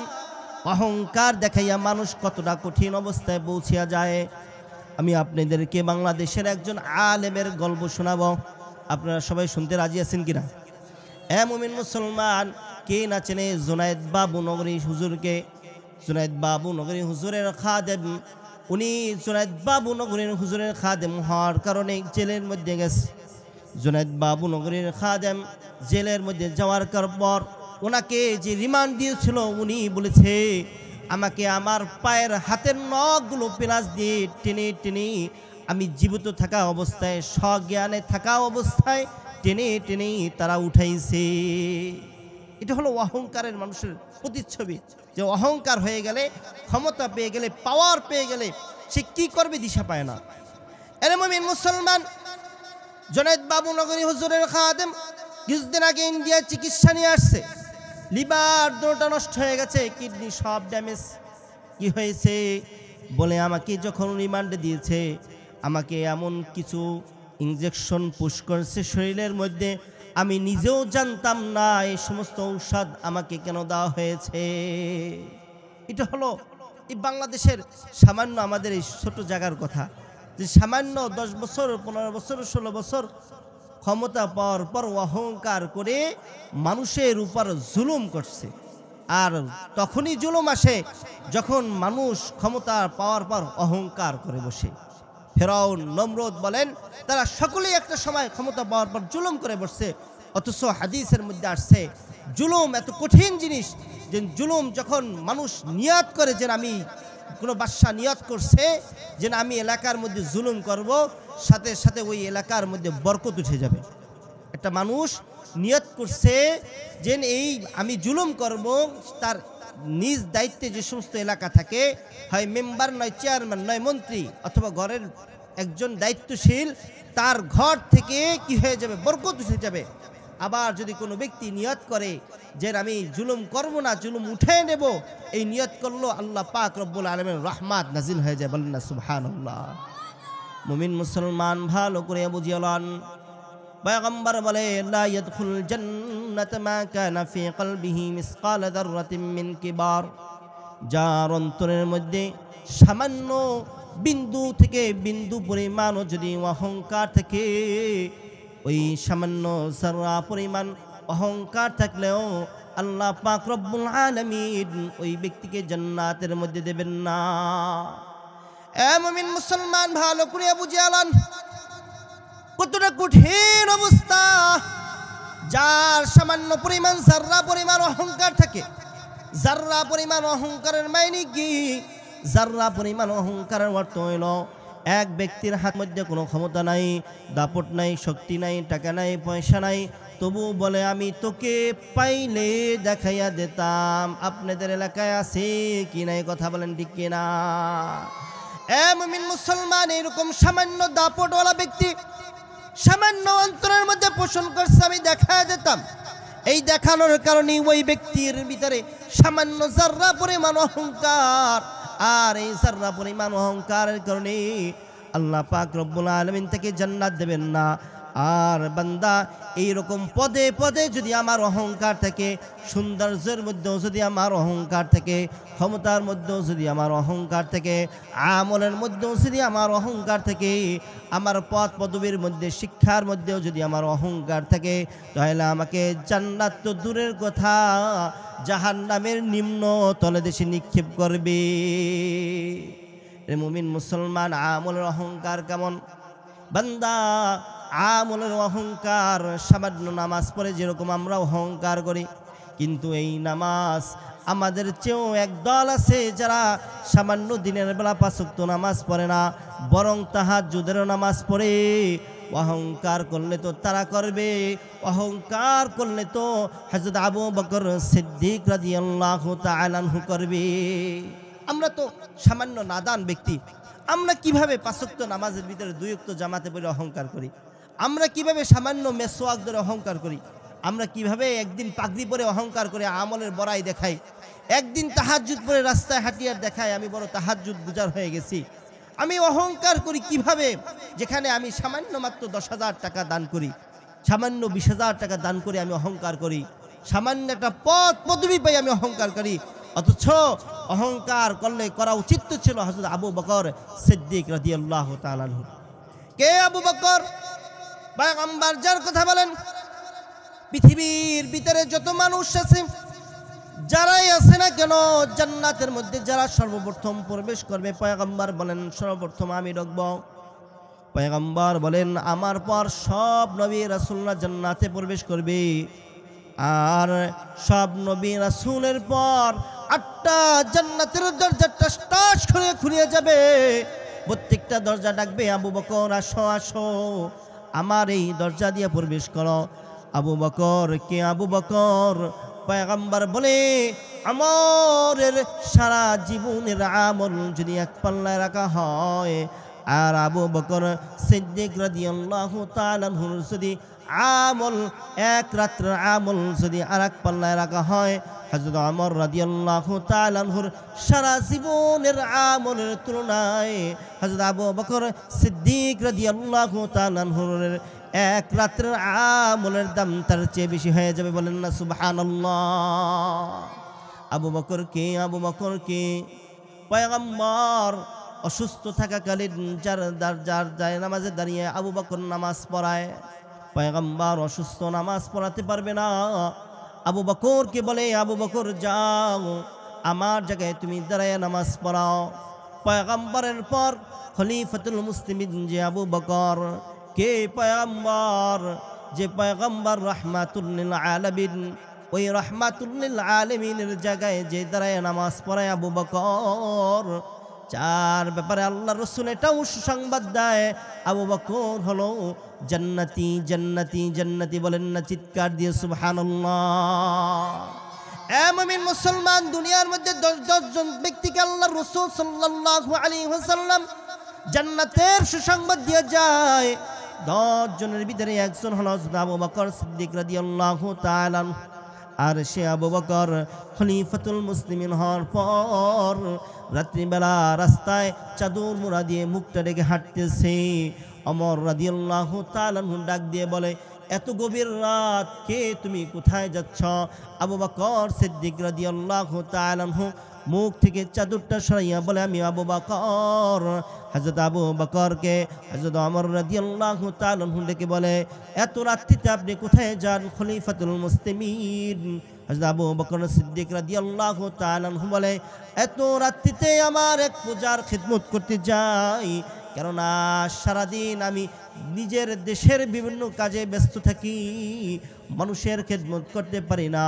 অহংকার দেখাইয়া মানুষ কতটা কঠিন অবস্থায় পৌঁছিয়া যায়। আমি আপনাদেরকে বাংলাদেশের একজন আলেমের গল্প শোনাবো। আপনারা সবাই শুনতে রাজি আছেন কিনা? এ মুমিন মুসলমান, কে না চেনে জুনায়েদ বাবু নগরী হুজুরকে? জুনায়েদ বাবু নগরী হুজুরের খাদেম। উনি জুনায়েদ বাবু নগরীর হুজুরের খাদেম হওয়ার কারণে জেলের মধ্যে গেছে। জুনায়েদ বাবু নগরীর খাদেম জেলের মধ্যে যাওয়ার পর ওনাকে যে রিমান্ড দিয়েছিল, উনি বলেছে আমাকে আমার পায়ের হাতের নখগুলো পেঁয়াজ দিয়ে টেনে টেনে, আমি জীবিত থাকা অবস্থায়, সজ্ঞানে থাকা অবস্থায় টেনে টেনে তারা উঠাইছে। এটা হলো অহংকারের মানুষের প্রতিচ্ছবি, যে অহংকার হয়ে গেলে, ক্ষমতা পেয়ে গেলে, পাওয়ার পেয়ে গেলে সে কি করবে দিশা পায় না। এর মুমিন মুসলমান, জুনায়েদ বাবু নগরী হুজুরের খাদেম কিছুদিন আগে ইন্ডিয়া চিকিৎসা নিয়ে আসছে। লিভার দুটো নষ্ট হয়ে গেছে, কিডনি সব ড্যামেজ। কি হয়েছে বলে আমাকে যখন রিমান্ডে দিয়েছে, আমাকে এমন কিছু ইনজেকশন পুশ করছে শরীরের মধ্যে, আমি নিজেও জানতাম না এই সমস্ত ঔষধ আমাকে কেন দেওয়া হয়েছে। এটা হলো এই বাংলাদেশের সামান্য আমাদের এই ছোট জায়গার কথা, যে সামান্য 10 বছর, 15 বছর, 16 বছর ক্ষমতা পাওয়ার পর অহংকার করে মানুষের উপর জুলুম করছে। আর তখনই জুলুম আসে যখন মানুষ ক্ষমতা পাওয়ার পর অহংকার করে বসে। ফেরাউন, নমরুদ বলেন, তারা সকলেই একটা সময় ক্ষমতা পাওয়ার পর জুলুম করে বসছে। অথচ হাদিসের মধ্যে আসছে জুলুম এত কঠিন জিনিস, যে জুলুম যখন মানুষ নিয়ত করে, যে আমি কোনো বাদশা নিয়ত করছে যে আমি এলাকার মধ্যে জুলুম করব, সাথে সাথে ওই এলাকার মধ্যে বরকত উঠে যাবে। একটা মানুষ নিয়ত করছে যে এই আমি জুলুম করব, তার নিজ দায়িত্বে যে সমস্ত এলাকা থাকে, হয় মেম্বার নয়, চেয়ারম্যান নয়, মন্ত্রী অথবা ঘরের একজন দায়িত্বশীল, তার ঘর থেকে কি হয়ে যাবে, বরকত উঠে যাবে। আবার যদি কোনো ব্যক্তি নিয়ত করে যে আমি জুলুম করব না, জুলুম উঠে নেব, এই নিয়ত করলো, আল্লাহ পাক রব্বুল আলামিনের রহমত নাজিল হয়ে যায়। বলেন না সুবহানাল্লাহ। মুমিন মুসলমান, ভালো করে বুঝিয়ালেন, পয়গম্বর বলে লা ইয়াদখুল জান্নাত মা কানা ফি কলবিহি মিসকাল যাররাতিন মিন কিবার। যার অন্তরের মধ্যে সামান্য বিন্দু থেকে বিন্দু পরিমাণও যদি অহংকার থাকে, ওই সামান্য যারা পরিমাণ অহংকার থাকলেও আল্লাহ পাক রব্বুল আলামিন ওই ব্যক্তিকে জান্নাতের মধ্যে দেবেন না। এ মুমিন মুসলমান, ভালো করে বুঝিয়ালেন কতটা কঠিন অবস্থা। যার সামান্য পরিমাণ, যাররা পরিমাণ অহংকার থাকে, যাররা পরিমাণ অহংকারের মাইনে কি? যাররা পরিমাণ অহংকারের অর্থ হইল এক ব্যক্তির হাত মধ্যে কোনো ক্ষমতা নাই, দাপট নাই, শক্তি নাই, টাকা নাই, পয়সা নাই, তবু বলে আমি তোকে পাইলে দেখাইয়া দিতাম। আপনাদের এলাকায় আছে কি নাই? কথা বলেন ঠিক কিনা? এ মুমিন মুসলমান, এরকম সামান্য দাপটওয়ালা ব্যক্তি সামান্য অন্তরের মধ্যে পোষণ করছে, আমি দেখা দিতাম। এই দেখানোর কারণে ওই ব্যক্তির ভিতরে সামান্য যাররা পরিমাণ অহংকার, আর এই যাররা পরিমাণ অহংকারের কারণে আল্লাহ পাক রব্বুল আলামিন তাকে জান্নাত দেবেন না। আর বান্দা এইরকম পদে পদে যদি আমার অহংকার থাকে, সৌন্দর্যের মধ্যেও যদি আমার অহংকার থাকে, ক্ষমতার মধ্যেও যদি আমার অহংকার থাকে, আমলের মধ্যেও যদি আমার অহংকার থাকে, আমার পদ পদবীর মধ্যে শিক্ষার মধ্যেও যদি আমার অহংকার থাকে, তাহলে আমাকে জান্নাত তো দূরের কথা, জাহান্নামের নিম্ন তলদেশে নিক্ষেপ করবে। মুমিন মুসলমান আমলের অহংকার কেমন? বান্দা আমলের অহংকার, সামান্য নামাজ পড়ে যেরকম আমরা অহংকার করি, কিন্তু এই নামাজ আমাদের চেয়েও একদল আছে যারা সামান্য দিনের বেলা 5 ওয়াক্ত নামাজ পড়ে না, বরং তাহাজ্জুদের নামাজ পড়ে। অহংকার করলে তো তারা করবে, অহংকার করলে তো হযরত আবু বকর সিদ্দিক রাদিয়াল্লাহু তাআলা আনহু করবে। আমরা তো সামান্য নাদান ব্যক্তি, আমরা কিভাবে 5 ওয়াক্ত নামাজের ভিতরে 2 ওয়াক্ত জামাতে পড়ে অহংকার করি? আমরা কিভাবে সামান্য মেসওয়াক ধরে অহংকার করি? আমরা কিভাবে একদিন পাগড়ি পরে অহংকার করে আমলের বড়াই দেখাই, একদিন তাহাজ্জুদ পরে রাস্তায় হাঁটিয়ার দেখাই আমি বড় তাহাজ্জুদ গুজার হয়ে গেছি। আমি অহংকার করি কিভাবে, যেখানে আমি সামান্য মাত্র 10,000 টাকা দান করি, সামান্য 20,000 টাকা দান করে আমি অহংকার করি, সামান্য একটা পদ পদবি পাই আমি অহংকার করি। অথচ অহংকার করলে করা উচিত ছিল হযরত আবু বকর সিদ্দিক রাদিয়াল্লাহু তাআলা আনহু। কে আবু বকর? পয়গম্বর যার কথা বলেন, পৃথিবীর ভিতরে যত মানুষ আছে, যারাই আছে না কেন, জান্নাতের মধ্যে যারা সর্বপ্রথম প্রবেশ করবে, পয়গম্বর বলেন সর্বপ্রথম আমি ঢুকব। পয়গম্বর বলেন আমার পর সব নবী রাসূলরা জান্নাতে প্রবেশ করবে, আর সব নবী রাসূলের পর 8টা জান্নাতের দরজা টাস করে খুলে যাবে। প্রত্যেকটা দরজা ডাকবে আবু বকর আসো আসো, আমার এই দরজা দিয়ে প্রবেশ করো। আবু বকর কে? আবু বকর পয়গম্বর বলে আমরের সারা জীবনের আমল যদি এক পাল্লায় রাখা হয়, আর আবু বকর সিদ্দিক রাদিয়াল্লাহু তাআলা আনহুর যদি আমল, এক রাত্রের আমল যদি আর এক পাল্লায় রাখা হয়, হযরত ওমর রাদিয়াল্লাহু তাআলা আনহুর সারা জীবনের আমলের তুলনায় হযরত আবু বকর সিদ্দিক রাদিয়াল্লাহু তাআলা আনহুর এক রাত্রের আমলের দাম তার চেয়ে বেশি হয়ে যাবে। বলেন না সুবহানাল্লাহ। আবু বকর কে? আবু বকর কে? পয়গম্বর অসুস্থ থাকাকালীন যার নামাজে দাঁড়িয়ে আবু বকর নামাজ পড়ায়। পয়গম্বর অসুস্থ, নামাজ পড়াতে পারবে না, আবু বকরকে বলে আবু বকর যাও আমার জায়গায় তুমি দাঁড়ায় নামাজ পড়াও। পয়গম্বরের পর খলিফাতুল মুসলিমিন যে আবু বকর, কে পয়গম্বর? যে পয়গম্বর রাহমাতুল লিল আলামিন, ওই রাহমাতুল লিল আলামিনের জায়গায় যে দাঁড়ায় নামাজ পড়ায় আবু বকর। যার ব্যাপারে আল্লাহ রাসূল এটাও সুসংবাদ দেয়, আবু বকর হলো জান্নাতি জান্নাতি জান্নাতি। বলেন না চিৎকার দিয়ে সুবহানাল্লাহ। এ মুমিন মুসলমান, দুনিয়ার মধ্যে 10 জন ব্যক্তিকে আল্লাহ রাসূল সাল্লাল্লাহু আলাইহি ওয়াসাল্লাম জান্নাতের সুসংবাদ দিয়ে যায়। 10 জনের ভিতরে একজন হলো আবু বকর সিদ্দিক রাদিয়াল্লাহু তাআলা। আর সে আবু বকর খলিফাতুল মুসলিমিন হওয়ার পর রাত্রিবেলা রাস্তায় চাদর মোড়া দিয়ে মুখটা ঢেকে হাঁটতেছে। ওমর রাদিয়াল্লাহু তাআলা ডাক দিয়ে বলে, এত গভীর রাত, কে তুমি, কোথায় যাচ্ছ? আবু বকর সিদ্দিক রাদিয়াল্লাহু তাআলা মুখ থেকে চাদরটা সরাইয়া বলে, আমি আবু বকর। হযরত আবু বকরকে হযরত ওমর রাদিয়াল্লাহু তাআলা ডেকে বলে, এত রাত্রিতে আপনি কোথায় যান খলিফাতুল মুসলিমিন? হযরত আবু বকর সিদ্দিক রাদিয়াল্লাহু তাআলা বলে, এত রাত্রিতে আমার এক পূজার খিদমত করতে যাই, কেননা সারাদিন আমি নিজের দেশের বিভিন্ন কাজে ব্যস্ত থাকি, মানুষের খিদমত করতে পারি না।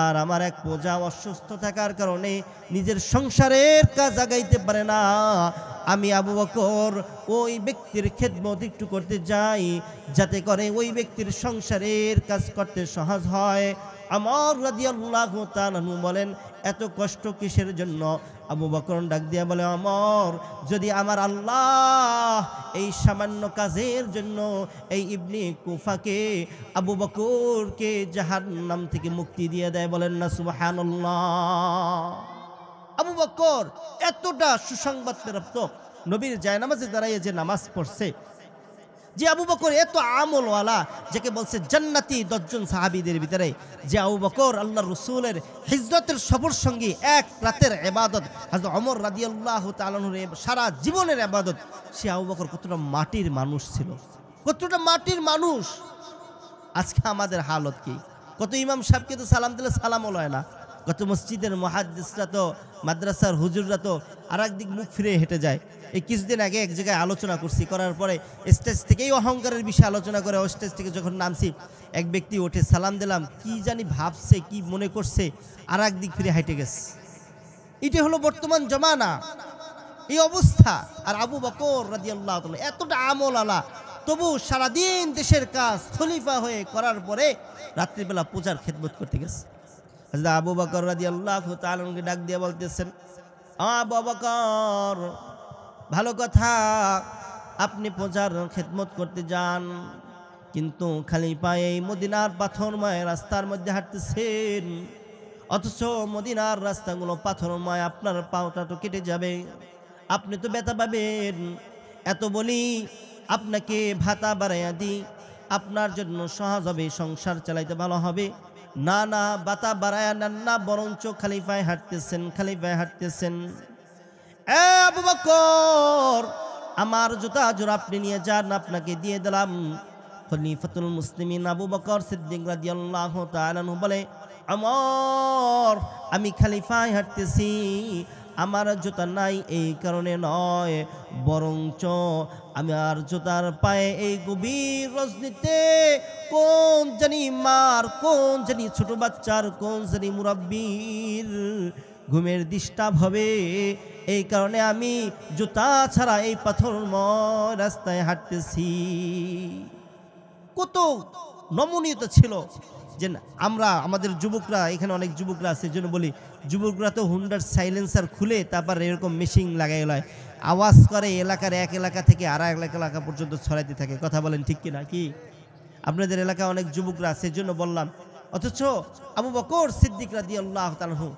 আর আমার এক পূজা অসুস্থ থাকার কারণে নিজের সংসারের কাজ আগাইতে পারে না। আমি আবু বকর ওই ব্যক্তির খেদমত একটু করতে যাই, যাতে করে ওই ব্যক্তির সংসারের কাজ করতে সহজ হয়। ওমর রাদিয়াল্লাহু তাআলা বলেন, এত কষ্ট কিসের জন্য? আবু বকর ডাক দিয়া বলে, ওমর, যদি আমার আল্লাহ এই সামান্য কাজের জন্য এই ইবনে কুফাকে, আবু বকরকে জাহান্নাম থেকে মুক্তি দিয়ে দেয়। বলেন না সুবহানাল্লাহ। আবু বকর এতটা সুসংবাদ প্রাপ্ত, নবীর জায়নামাজে দাঁড়াইয়ে যে নামাজ পড়ছে, যে আবু বকর এত আমলওয়ালা, যাকে বলছে জান্নাতি 10 জন সাহাবীদের ভিতরে, যে আবু বকর আল্লাহর রাসূলের হিজরতের সফর সঙ্গী, এক রাতের ইবাদত হযরত ওমর রাদিয়াল্লাহু তাআলা আনহুর সারা জীবনের ইবাদত, সে আবু বকর কতটা মাটির মানুষ ছিল, কতটা মাটির মানুষ। আজকে আমাদের হালত কি? কত ইমাম সাহেবকে তো সালাম দিলে সালামও লয় না, কত মসজিদের মুহাদ্দিসরা তো, মাদ্রাসার হুজুররা তো আর একদিক মুখ ফিরে হেঁটে যায়। এই কিছুদিন আগে এক জায়গায় আলোচনা করছি, করার পরে স্টেজ থেকেই অহংকারের বিষয়ে আলোচনা করে, স্টেজ থেকে যখন নামছি এক ব্যক্তি ওঠে, সালাম দিলাম, কি জানি ভাবছে, কি মনে করছে, আর একদিক ফিরে হেঁটে গেছে। এটি হলো বর্তমান জমানা, এই অবস্থা। আর আবু বকর রাদিয়াল্লাহু তাআলা এতটা আমল আলা, তবু সারাদিন দেশের কাজ খলিফা হয়ে করার পরে রাত্রিবেলা পূজার খেদমত করতে গেছে। হযরত আবু বকর রাদিয়াল্লাহু তাআলা কে ডাক দিয়ে বলতেছেন, আবু বকর, ভালো কথা, আপনি পূজার খেদমত করতে যান, কিন্তু খালি পায়ে মদিনার পাথরময় রাস্তার মধ্যে হাঁটতেছেন, অথচ মদিনার রাস্তাগুলো পাথরময়, আপনার পাওটা তো কেটে যাবে, আপনি তো ব্যথা পাবেন। এত বলি আপনাকে ভাতা বাড়াইয়া দিই, আপনার জন্য সহজ হবে, সংসার চালাইতে ভালো হবে। না না, ভাতা বাড়াইয়া নেন না, বরঞ্চ খালিফায় হাঁটতেছেন, খালিফায় হাঁটতেছেন। এ আবু বকর, আমার জুতা জোড়া আপনি নিয়ে যান, আপনাকে দিয়ে দিলাম। খলিফাতুল মুসলিমিন আবু বকর সিদ্দিক রাদিয়াল্লাহু তাআলা আনহু বলে, ওমর, আমি খালিফায় হাঁটতেছি, আমার জুতা নাই এই কারণে নয়, বরঞ্চ আমার জুতার পায়ে এই গভীর রজনীতে কোন জানি মার, কোন জানি ছোট বাচ্চার, কোন জানি মুরাব্বির ঘুমের ডিস্টার্ব হবে, এই কারণে আমি জুতা ছাড়া এই পাথরময় রাস্তায় হাঁটতেছি। কত নমনীয়তা ছিল। যে আমরা, আমাদের যুবকরা, এখানে অনেক যুবকরা আছে, জন্য বলি, যুবকরা তো হুন্ডার সাইলেন্সার খুলে তারপর এরকম মেশিন লাগাই লয়, আওয়াজ করে এলাকার এক এলাকা থেকে আর এক এলাকা পর্যন্ত ছড়াইতে থাকে। কথা বলেন ঠিক কিনা? কি আপনাদের এলাকায় অনেক যুবকরা আছে, জন্য বললাম। অথচ আবু বকর সিদ্দিক রাদিয়াল্লাহু তাআলা আনহু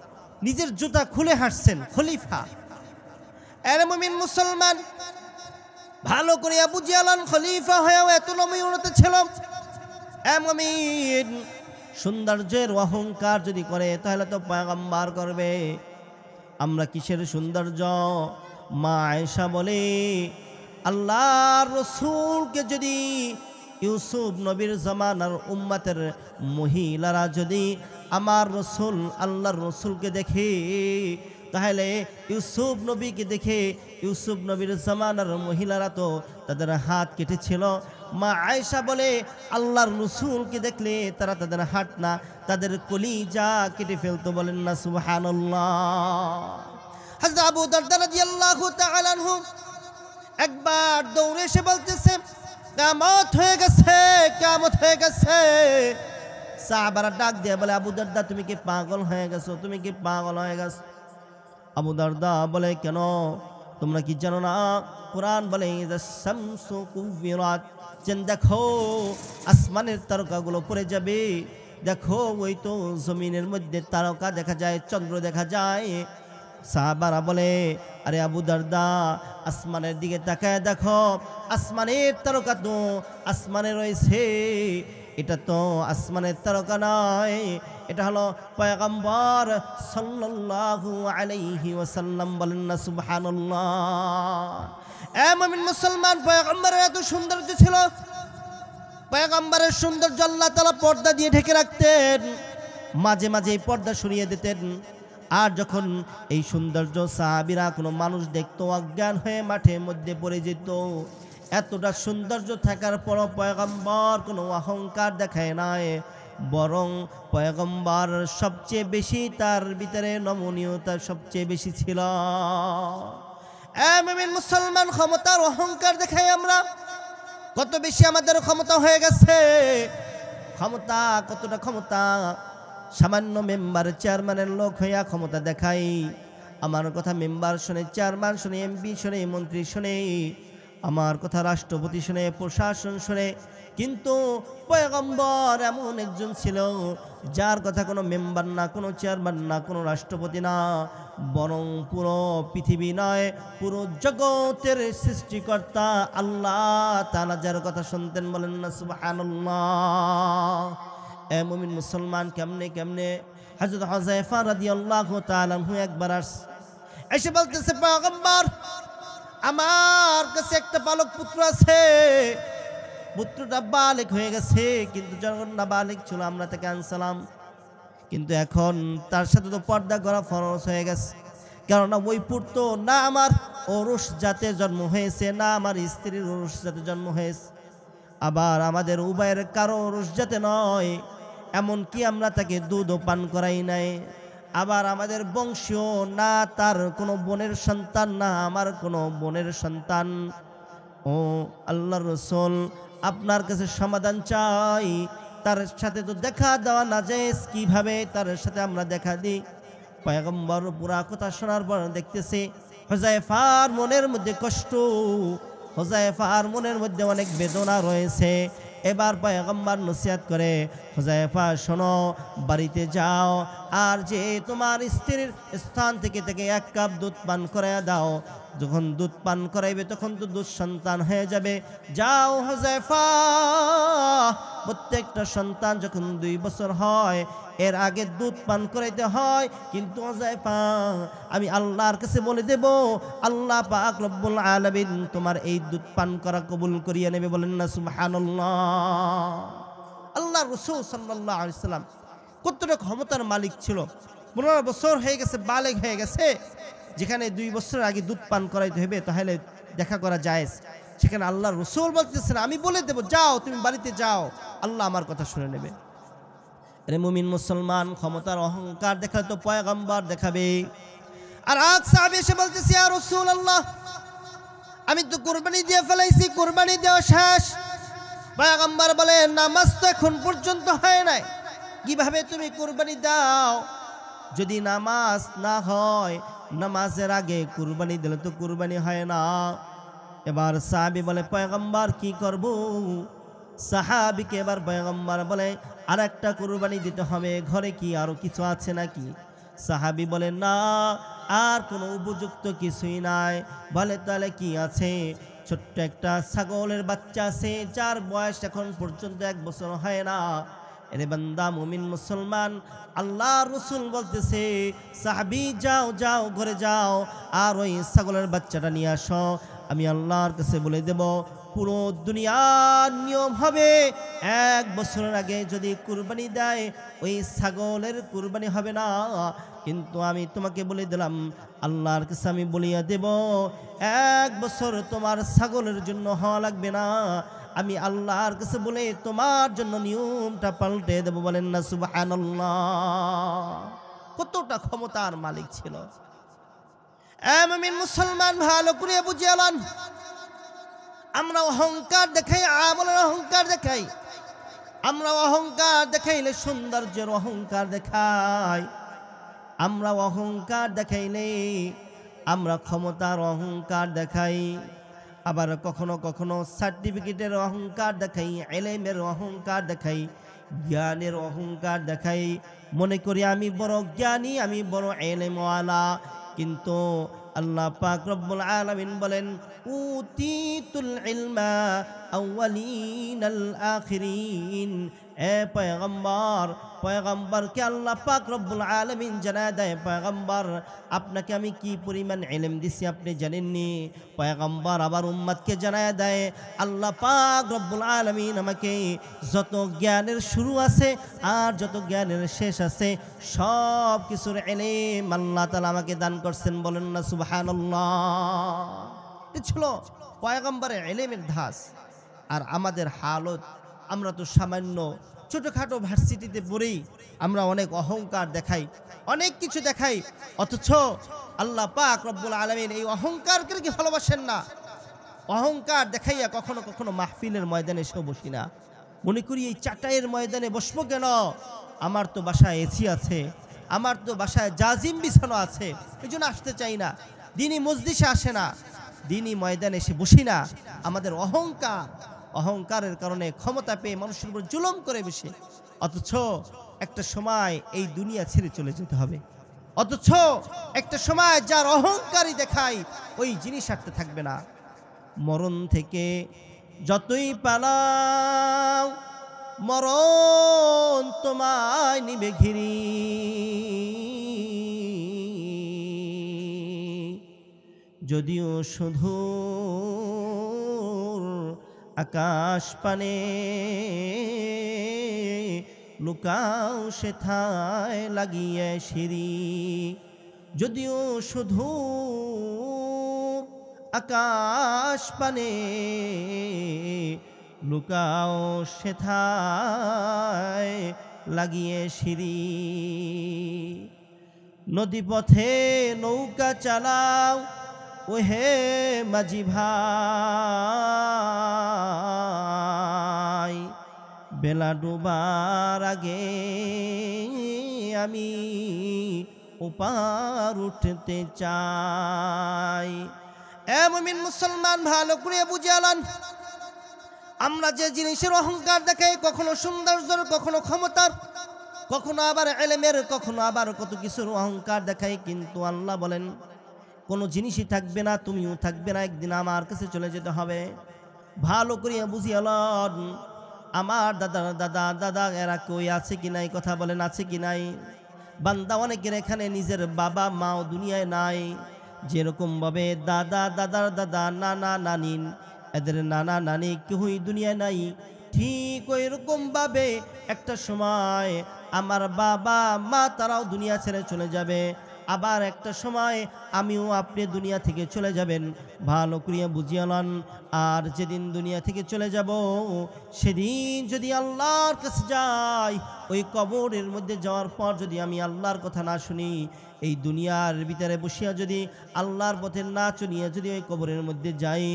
নিজের জুতা খুলে হাঁটছেন, খলিফা। এর মুমিন মুসলমান, ভালো করে আবু জালান খলিফা হয়েও এত নমনীয়তা ছিল। এ মুমিন, সৌন্দর্যের অহংকার যদি করে তাহলে তো পয়গম্বর করবে। আমরা কিসের সৌন্দর্য? মা আয়েশা বলে, আল্লাহর রাসূলকে যদি ইউসুফ নবীর জামানার উম্মতের মহিলারা যদি আমার রাসূল, আল্লাহর রাসূলকে দেখে, তাহলে ইউসুফ নবীকে দেখে ইউসুফ নবীর জামানার মহিলারা তো তাদের হাত কেটেছিল। মা আয়েশা বলে, আল্লাহর রাসূলকে দেখলে তারা তাদের হাত না, তাদের কলিজা কেটে ফেলতো। বলেন না সুবহানাল্লাহ। হযরত আবু দারদা রাদিয়াল্লাহু তাআলা আনহু একবার দৌড়ে এসে বলতেছে, কিয়ামত হয়ে গেছে, কিয়ামত হয়ে গেছে। সাহাবারা ডাক দিয়ে বলে, আবু দারদা, তুমি কি পাগল হয়ে গেছো? তুমি কি পাগল হয়ে গেছো? আবু দারদা বলে, কেন? তোমরা কি জানো না কোরআন বলে, শামসু কুবিরাত, যেন দেখো আসমানের তারকাগুলো পড়ে যাবে, দেখো ওই তো জমিনের মধ্যে তারকা দেখা যায়, চন্দ্র দেখা যায়। সাহাবারা বলে, আরে আবু দারদা, আসমানের দিকে তাকায় দেখো, আসমানের তারকা তো আসমানে রয়েছে, এটা তো আসমানের তারকা নয়, এটা হলো পয়গম্বর সাল্লাল্লাহু আলাইহি ওয়াসাল্লাম। বলেন না সুবহানাল্লাহ। এ মুমিন মুসলমান, পয়গম্বরের এত সৌন্দর্য ছিল, পয়গম্বরের সৌন্দর্য আল্লাহ তাআলা পর্দা দিয়ে ঢেকে রাখতেন, মাঝে মাঝে এই পর্দা সরিয়ে দিতেন। আর যখন এই সৌন্দর্য সাহাবীরা কোনো মানুষ দেখতো, অজ্ঞান হয়ে মাঠের মধ্যে পড়ে যেত। এতটা সৌন্দর্য থাকার পরও পয়গম্বর কোনো অহংকার দেখায় নাই, বরং পয়গম্বর সবচেয়ে বেশি, তার ভিতরে নমনীয়তা সবচেয়ে বেশি ছিল। এ মুমিন মুসলমান, ক্ষমতার অহংকার দেখাই আমরা, কত বেশি আমাদের ক্ষমতা হয়ে গেছে। ক্ষমতা, কতটা ক্ষমতা! সামান্য মেম্বার, চেয়ারম্যানের লোক হইয়া ক্ষমতা দেখাই। আমার কথা মেম্বার শোনে, চেয়ারম্যান শোনে, এমপি শোনে, মন্ত্রী শোনে, আমার কথা রাষ্ট্রপতি শুনে, প্রশাসন শুনে, কিন্তু পয়গম্বর এমন একজন ছিল যার কথা কোনো মেম্বার না, কোনো চেয়ারম্যান না, কোনো রাষ্ট্রপতি না, বরং পুরো পৃথিবী নয়, পুরো জগতের সৃষ্টিকর্তা আল্লাহ তাআলা যার কথা শুনতেন, বলেন না সুবহানাল্লাহ। এ মুমিন মুসলমান, কেমনে কেমনে হযরত হুযায়ফা রাদিয়াল্লাহু তাআলা আনহু একবার এসে বলতেছে, পয়গম্বর আমার কাছে একটা বালক পুত্র আছে, পুত্রটা বালেক হয়ে গেছে, কিন্তু যখন না বালেক ছিল আমরা তাকে আনসালাম, কিন্তু এখন তার সাথে তো পর্দা করা ফরজ হয়ে গেছে, কেননা ওই পুত্র না আমার ওরস জাতে জন্ম হয়েছে, না আমার স্ত্রীর ওরস জাতে জন্ম হয়েছে, আবার আমাদের উভয়ের কারো ওরস জাতে নয়, এমনকি আমরা তাকে দুধও পান করাই নাই, আবার আমাদের বংশীয় না, তার কোনো বোনের সন্তান না আমার কোনো বোনের সন্তান। ও আল্লাহর রাসূল, আপনার কাছে সমাধান চাই, তার সাথে তো দেখা দেওয়া না যায়, কিভাবে তার সাথে আমরা দেখা দিই? পয়গম্বর পুরা কথা শোনার পর দেখতেছে হুযায়ফার মনের মধ্যে কষ্ট, হুযায়ফার মনের মধ্যে অনেক বেদনা রয়েছে। এবার পয়গম্বর নসিহত করে, হুযায়ফা শোনো, বাড়িতে যাও, আর যে তোমার স্ত্রীর স্থান থেকে এক কাপ দুধ পান করাইয়া দাও, যখন দুধ পান করাইবে তখন তো দুধ সন্তান হয়ে যাবে। যাও হুযায়ফা, প্রত্যেকটা সন্তান যখন 2 বছর হয় এর আগে দুধ পান করাইতে হয়, কিন্তু হুযায়ফা আমি আল্লাহর কাছে বলে দেব, আল্লাহ পাক রব্বুল আলামিন তোমার এই দুধ পান করা কবুল করিয়ে নেবে, বলেন না সুবহানাল্লাহ। আল্লাহ রাসূল সাল্লাল্লাহু আলাইহি সাল্লাম কতটা ক্ষমতার মালিক ছিল, 15 বছর হয়ে গেছে, বালেগ হয়ে গেছে, যেখানে 2 বছর আগে দুধ পান করাইতে হবে তাহলে দেখা করা জায়েজ, সেখানে আল্লাহ রাসূল বলতেছেন আমি বলে দেব, যাও তুমি বাড়িতে যাও, আল্লাহ আমার কথা শুনে নেবে। আরে মুমিন মুসলমান, ক্ষমতার অহংকার দেখালে তো পয়গম্বর দেখাবে। আর এক সাহাবী এসে বলতেছে, ইয়া রাসূলুল্লাহ, আমি তো কুরবানি দিয়ে ফেলাইছি, কুরবানি দেওয়া শেষ। পয়গম্বর বলে, নামাজ তো এখন পর্যন্ত হয় নাই, কিভাবে তুমি কুরবানি দাও? যদি নামাজ না হয়, নামাজের আগে কুরবানি দিলে তো কুরবানি হয় না। এবার সাহাবী বলে, পয়গম্বর কি করব? সাহাবীকে এবার পয়গম্বর বলে, আর একটা কুরবানি দিতে হবে, ঘরে কি আরো কিছু আছে নাকি? সাহাবী বলে, না, আর কোনো উপযুক্ত কিছুই নাই। বলে, তাহলে কি আছে? ছোট্ট একটা ছাগলের বাচ্চা আছে, যার বয়স এখন পর্যন্ত 1 বছর হয় না। এরে বান্দা মুমিন মুসলমান, আল্লাহ রাসূল বলতেছে, সাহাবী যাও যাও ঘরে যাও, আর ওই ছাগলের বাচ্চাটা নিয়ে আসো, আমি আল্লাহর কাছে বলে দেব, পুরো দুনিয়ার নিয়ম হবে 1 বছরের আগে যদি কুরবানি দেয় ওই ছাগলের কুরবানি হবে না, কিন্তু আমি তোমাকে বলে দিলাম, আল্লাহর কাছে আমি বলিয়া দেব, 1 বছর তোমার ছাগলের জন্য হওয়া লাগবে না, আমি আল্লাহর কাছে বলে তোমার জন্য নিয়মটা পাল্টে দেব, বলেন না সুবহানাল্লাহ। কতটা ক্ষমতার মালিক ছিল। এ মুমিন মুসলমান, ভালো করে বুঝে আলান, আমরা অহংকার দেখাই, আমলের অহংকার দেখাই, আমরা অহংকার দেখাইলে সৌন্দর্যের অহংকার দেখাই, আমরা অহংকার দেখাইলে আমরা ক্ষমতার অহংকার দেখাই, আবার কখনো কখনো সার্টিফিকেটের অহংকার দেখাই, ইলমের অহংকার দেখাই, জ্ঞানের অহংকার দেখাই, মনে করি আমি বড় জ্ঞানী, আমি বড় ইলমওয়ালা, কিন্তু আল্লাহ পাক রব্বুল আলামিন বলেন, উতিতুল ইলমা আউয়ালিন আল আখিরিন। এ পয়গম্বর, পয়গম্বরকে আল্লাহ পাক রব্বুল আলামিন জানায় দেয়, পয়গম্বর আপনাকে আমি কি পরিমাণ ইলম দিছি আপনি জানেননি? পয়গম্বর আবার উম্মতকে জানায় দেয়, আল্লাহ পাক রব্বুল আলামিন আমাকে যত জ্ঞানের শুরু আছে আর যত জ্ঞানের শেষ আছে সব কিছুর ইলম আল্লাহ তাআলা আমাকে দান করছেন, বলেন না সুবহানাল্লাহ। এটা ছিল পয়গম্বরের ইলমের ধাস। আর আমাদের হালত, আমরা তো সামান্য ছোটখাটো ভার্সিটিতে পড়েই আমরা অনেক অহংকার দেখাই, অনেক কিছু দেখাই, অথচ আল্লাহ পাক রব্বুল আলামিন এই অহংকারকে কি ভালোবাসেন না? অহংকার দেখাইয়া কখনো কখনো মাহফিলের ময়দানে এসেও বসি না, মনে করি এই চাটাইয়ের ময়দানে বসবো কেন? আমার তো বাসায় এসি আছে, আমার তো বাসায় জাজিম বিছানো আছে, এই জন্য আসতে চাই না, দিনই মজলিসে আসে না। দিনই ময়দানে এসে বসি না, আমাদের অহংকারের কারণে ক্ষমতা পেয়ে মানুষের উপর জুলুম করে বসে। অথচ একটা সময় এই দুনিয়া ছেড়ে চলে যেতে হবে, অথচ একটা সময় যার অহংকারই দেখায় ওই জিনিস আর থাকবে না। মরণ থেকে যতই পালাও মরণ তোমায় নিবে ঘিরি, যদিও শুধু আকাশ পানে লুকাও সেথায় লাগিয়ে সিঁড়ি, যদিও শুধু আকাশ পানে লুকাও সেথায় লাগিয়ে সিঁড়ি, নদী পথে নৌকা চালাও ওহে মাঝি ভাই, বেলা ডুবার আগে আমি ওপার উঠতে চাই। এ মুমিন মুসলমান, ভালো করে বুঝে আলান, আমরা যে জিনিসের অহংকার দেখাই, কখনো সৌন্দর্যের, কখনো ক্ষমতার, কখনো আবার ইলমের, কখনো আবার কত কিছুর অহংকার দেখাই, কিন্তু আল্লাহ বলেন কোনো জিনিসই থাকবে না, তুমিও থাকবে না, একদিন আমার কাছে চলে যেতে হবে। ভালো করিয়া বুঝিয়ে লন, আমার দাদা এরা কই আছে কি নাই, কথা বলেন আছে কি নাই? বান্দা অনেকের এখানে নিজের বাবা মাও দুনিয়ায় নাই, যেরকম ভাবে দাদার দাদা নানা নানি, এদের নানা নানি কেউই দুনিয়ায় নাই, ঠিক ওই রকম ভাবে একটা সময় আমার বাবা মা তারাও দুনিয়া ছেড়ে চলে যাবে, আবার একটা সময় আমিও আপনি দুনিয়া থেকে চলে যাবেন। ভালো করিয়া বুঝিয়া লন, আর যেদিন দুনিয়া থেকে চলে যাব সেদিন যদি আল্লাহর কাছে যাই, ওই কবরের মধ্যে যাওয়ার পর যদি আমি আল্লাহর কথা না শুনি, এই দুনিয়ার ভিতরে বসিয়া যদি আল্লাহর পথে না চলিয়া যদি ওই কবরের মধ্যে যাই,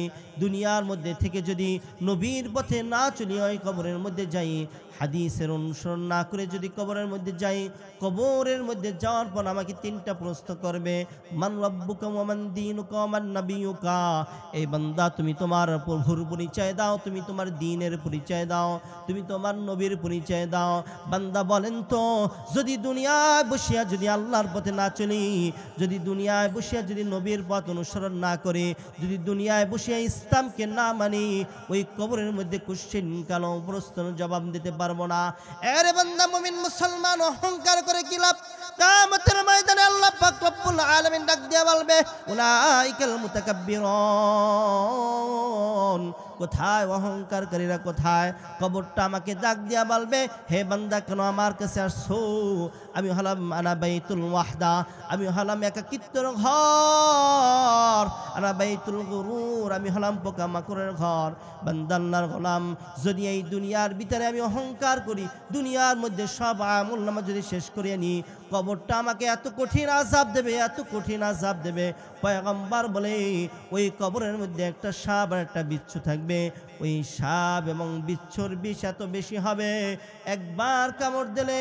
দুনিয়ার মধ্যে থেকে যদি নবীর পথে না চলিয়া ওই কবরের মধ্যে যাই, হাদিসের অনুসরণ না করে যদি কবরের মধ্যে যাই, কবরের মধ্যে যাওয়ার পর আমাকে তিনটা প্রশ্ন করবে, মান রাব্বুকা ওয়া মান দীনুকা ওয়া মান নাবিয়ুকা। এই বান্দা, তুমি তোমার প্রভুর পরিচয় দাও, তুমি তোমার দ্বীনের পরিচয় দাও, তুমি তোমার নবীর পরিচয় দাও। বান্দা বলেন তো, যদি দুনিয়ায় বসিয়া যদি আল্লাহর পথে না চলি, যদি দুনিয়ায় বসিয়া যদি নবীর পথ অনুসরণ না করে, যদি দুনিয়ায় বসিয়া ইসলামকে না মানি, ওই কবরের মধ্যে কোশ্চেন কালো প্রশ্নের জবাব দিতে পারবো না। এরে বান্দা মুমিন মুসলমান, অহংকার করে কি লাভ? কিয়ামতের ময়দানে আল্লাহ পাক রব্বুল আলামিন ডাক দিয়া বলবে, উলাইকাল মুতাকাব্বিরুন। কোথায় অহংকারকারীরা, কোথায়? কবরটা আমাকে ডাক দিয়া বলবে, হে বান্দা, কেন আমার কাছে আসছো? আমি হলাম আনা বাইতুল ওয়াহদা, আমি হলাম একাকিত্বের ঘর, আনা বাইতুল গুরুর, আমি হলাম পোকামাকড়ের ঘর। বান্দা আল্লাহর গোলাম, যদি এই দুনিয়ার ভিতরে আমি অহংকার করি, দুনিয়ার মধ্যে সব আমল নামা যদি শেষ করিয়ে নিই, কবরটা আমাকে এত কঠিন আযাব দেবে, এত কঠিন আযাব দেবে। পয়গম্বর বলে, ওই কবরের মধ্যে একটা সাপ আর একটা বিচ্ছু থাকবে, ওই সাপ এবং বিচ্ছুর বিষ এত বেশি হবে, একবার কামড় দিলে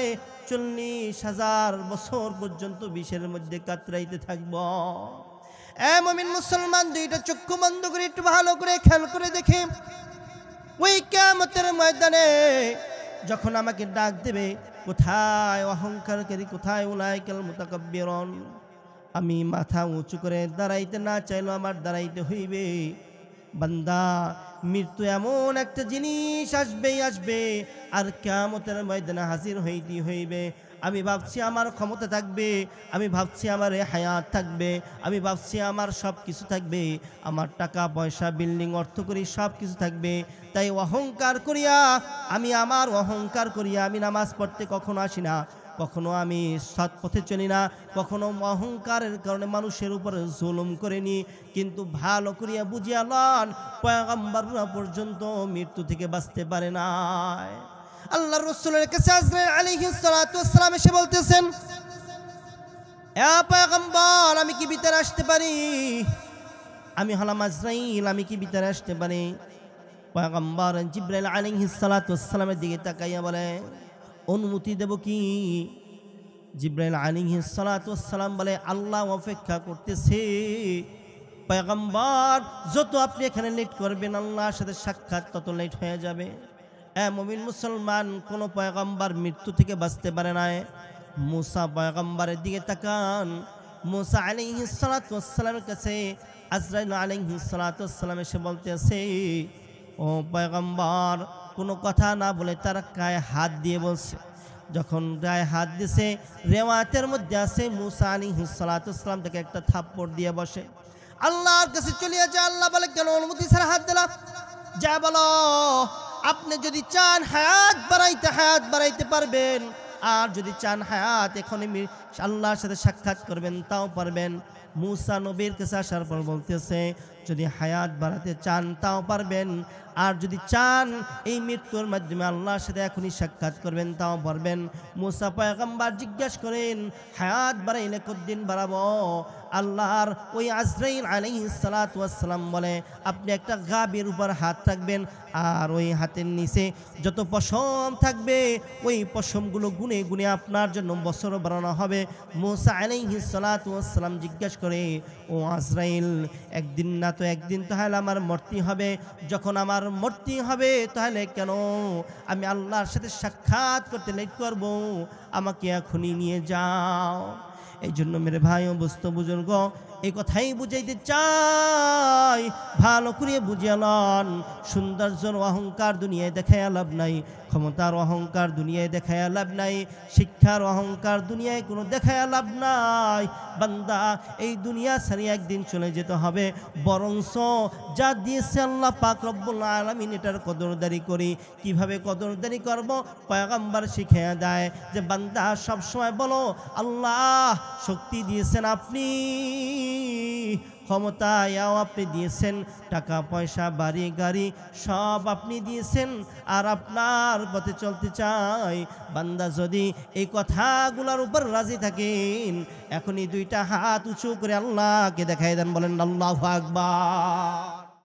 40,000 বছর পর্যন্ত বিষের মধ্যে কাতরাইতে থাকব। এ মুমিন মুসলমান, দুইটা চক্ষু বন্ধ করে একটু ভালো করে খেয়াল করে দেখে, ওই কিয়ামতের ময়দানে যখন আমাকে ডাক দেবে, কোথায় অহংকারকারী, কোথায় উলাইকাল মুতাকাব্বিরুন, আমি মাথা উঁচু করে দাঁড়াইতে না চাইলেও আমার দাঁড়াইতে হইবে। বান্দা, মৃত্যু এমন একটা জিনিস আসবেই আসবে, আর কিয়ামতের ময়দানে হাজির হইতেই হইবে। আমি ভাবছি আমার ক্ষমতা থাকবে, আমি ভাবছি আমার হায়াত থাকবে, আমি ভাবছি আমার সব কিছু থাকবে, আমার টাকা পয়সা বিল্ডিং অর্থ করি সব কিছু থাকবে, তাই অহংকার করিয়া আমি নামাজ পড়তে কখনো আসি না, কখনো আমি সৎ পথে চলি না, কখনো অহংকারের কারণে মানুষের উপরে জুলুম করিনি। কিন্তু ভালো করিয়া বুঝিয়া লন, পয়গম্বররা পর্যন্ত মৃত্যু থেকে বাঁচতে পারে না। আল্লাহর রাসূলের কাছে আজরাইল আলাইহিস সালাতু ওয়াস সালাম এসে বলতেছেন, এ পয়গম্বর, আমি কি ভিতরে আসতে পারি? আমি হলাম আজরাইল, আমি কি ভিতরে আসতে পারি? পয়গম্বর জিবরাইল আলাইহিস সালাতু ওয়াস সালামের দিকে তাকাইয়া বলে, অনুমতি দেব কি? জিবরাইল আলাইহিস সালাতু ওয়াস সালাম বলে, আল্লাহ অপেক্ষা করতেছে। পয়গম্বর যত আপনি এখানে লেট করবেন আল্লাহর সাথে সাক্ষাৎ তত লেট হয়ে যাবে। মুমিন মুসলমান কোন পয়গম্বর মৃত্যু থেকে বাঁচতে পারে না। মুসা পয়গম্বরের দিকে তাকান। মুসা আলাইহিস সালাতু ওয়াস সালামের কাছে আজরাইল আলাইহিস সালাতু ওয়াস সালাম এসে বলতেছে, ও পয়গম্বর, কোনো কথা না বলে তার গায়ে হাত দিয়ে বলছে। যখন গায়ে হাত দিছে, রেওয়ায়াতের মধ্যে আছে মুসা আলাইহিস সালাতু ওয়াস সালাম তাকে একটা থাপ্পড় দিয়ে বসে। আল্লাহর কাছে চলে যায়। আল্লাহ বলে, কেন অনুমতি ছাড়া হাত দিলাম? যা বলো, আপনি যদি চান হায়াত বাড়াইতে পারবেন, আর যদি চান হায়াত এখনই আল্লাহর সাথে সাক্ষাৎ করবেন তাও পারবেন। মুসা নবীর কাছে আসার পর বলতেছে, যদি হায়াত বাড়াতে চান তাও পারবেন, আর যদি চান এই মৃত্যুর মাধ্যমে আল্লাহর সাথে এখনই সাক্ষাৎ করবেন তাও পারবেন। মুসা পয়গম্বর জিজ্ঞাসা করেন, হায়াত বাড়াইলে কতদিন বাড়াবো? আল্লাহর ওই আজরাইল আলাইহিস সালাতু ওয়াস সালাম বলে, আপনি একটা গাভীর উপর হাত রাখবেন, আর ওই হাতের নিচে যত পশম থাকবে ওই পশমগুলো গুনে গুনে আপনার জন্য বছর বাড়ানো হবে। মুসা আলাইহিস সালাতু ওয়াস সালাম জিজ্ঞাসা করে, ও আজরাইল, একদিন না তো একদিন তাহলে আমার মরতে হবে। যখন আমার মরতে হবে তাহলে কেন আমি আল্লাহর সাথে সাক্ষাৎ করতে লেট করব? আমাকে এখনই নিয়ে যাও। এই জন্য মেরে ভাই ও বস্তু বুজুর্গ, এই কথাই বুঝাইতে চাই, ভালো করে বুঝিয়ে লন। সৌন্দর্যের অহংকার দুনিয়ায় দেখায় লাভ নাই, ক্ষমতার অহংকার দুনিয়ায় দেখায় লাভ নাই, শিক্ষার অহংকার দুনিয়ায় কোনো দেখায় লাভ নাই। বান্দা, এই দুনিয়া ছাড়িয়ে একদিন চলে যেতে হবে। বরংস যা দিয়েছে আল্লাহ পাক রব্বুল আলামিন, এটার কদরদারি করি। কিভাবে কদরদারি করব? পয়গম্বর শিখিয়ে দেয় যে, বান্দা সবসময় বলো, আল্লাহ শক্তি দিয়েছেন আপনি, ক্ষমতাও আপনি দিয়েছেন, টাকা পয়সা বাড়ি গাড়ি সব আপনি দিয়েছেন, আর আপনার পথে চলতে চাই। বান্দা যদি এই কথাগুলোর উপর রাজি থাকেন, এখনই দুইটা হাত উঁচু করে আল্লাহকে দেখাই দেন, বলেন আল্লাহু আকবার।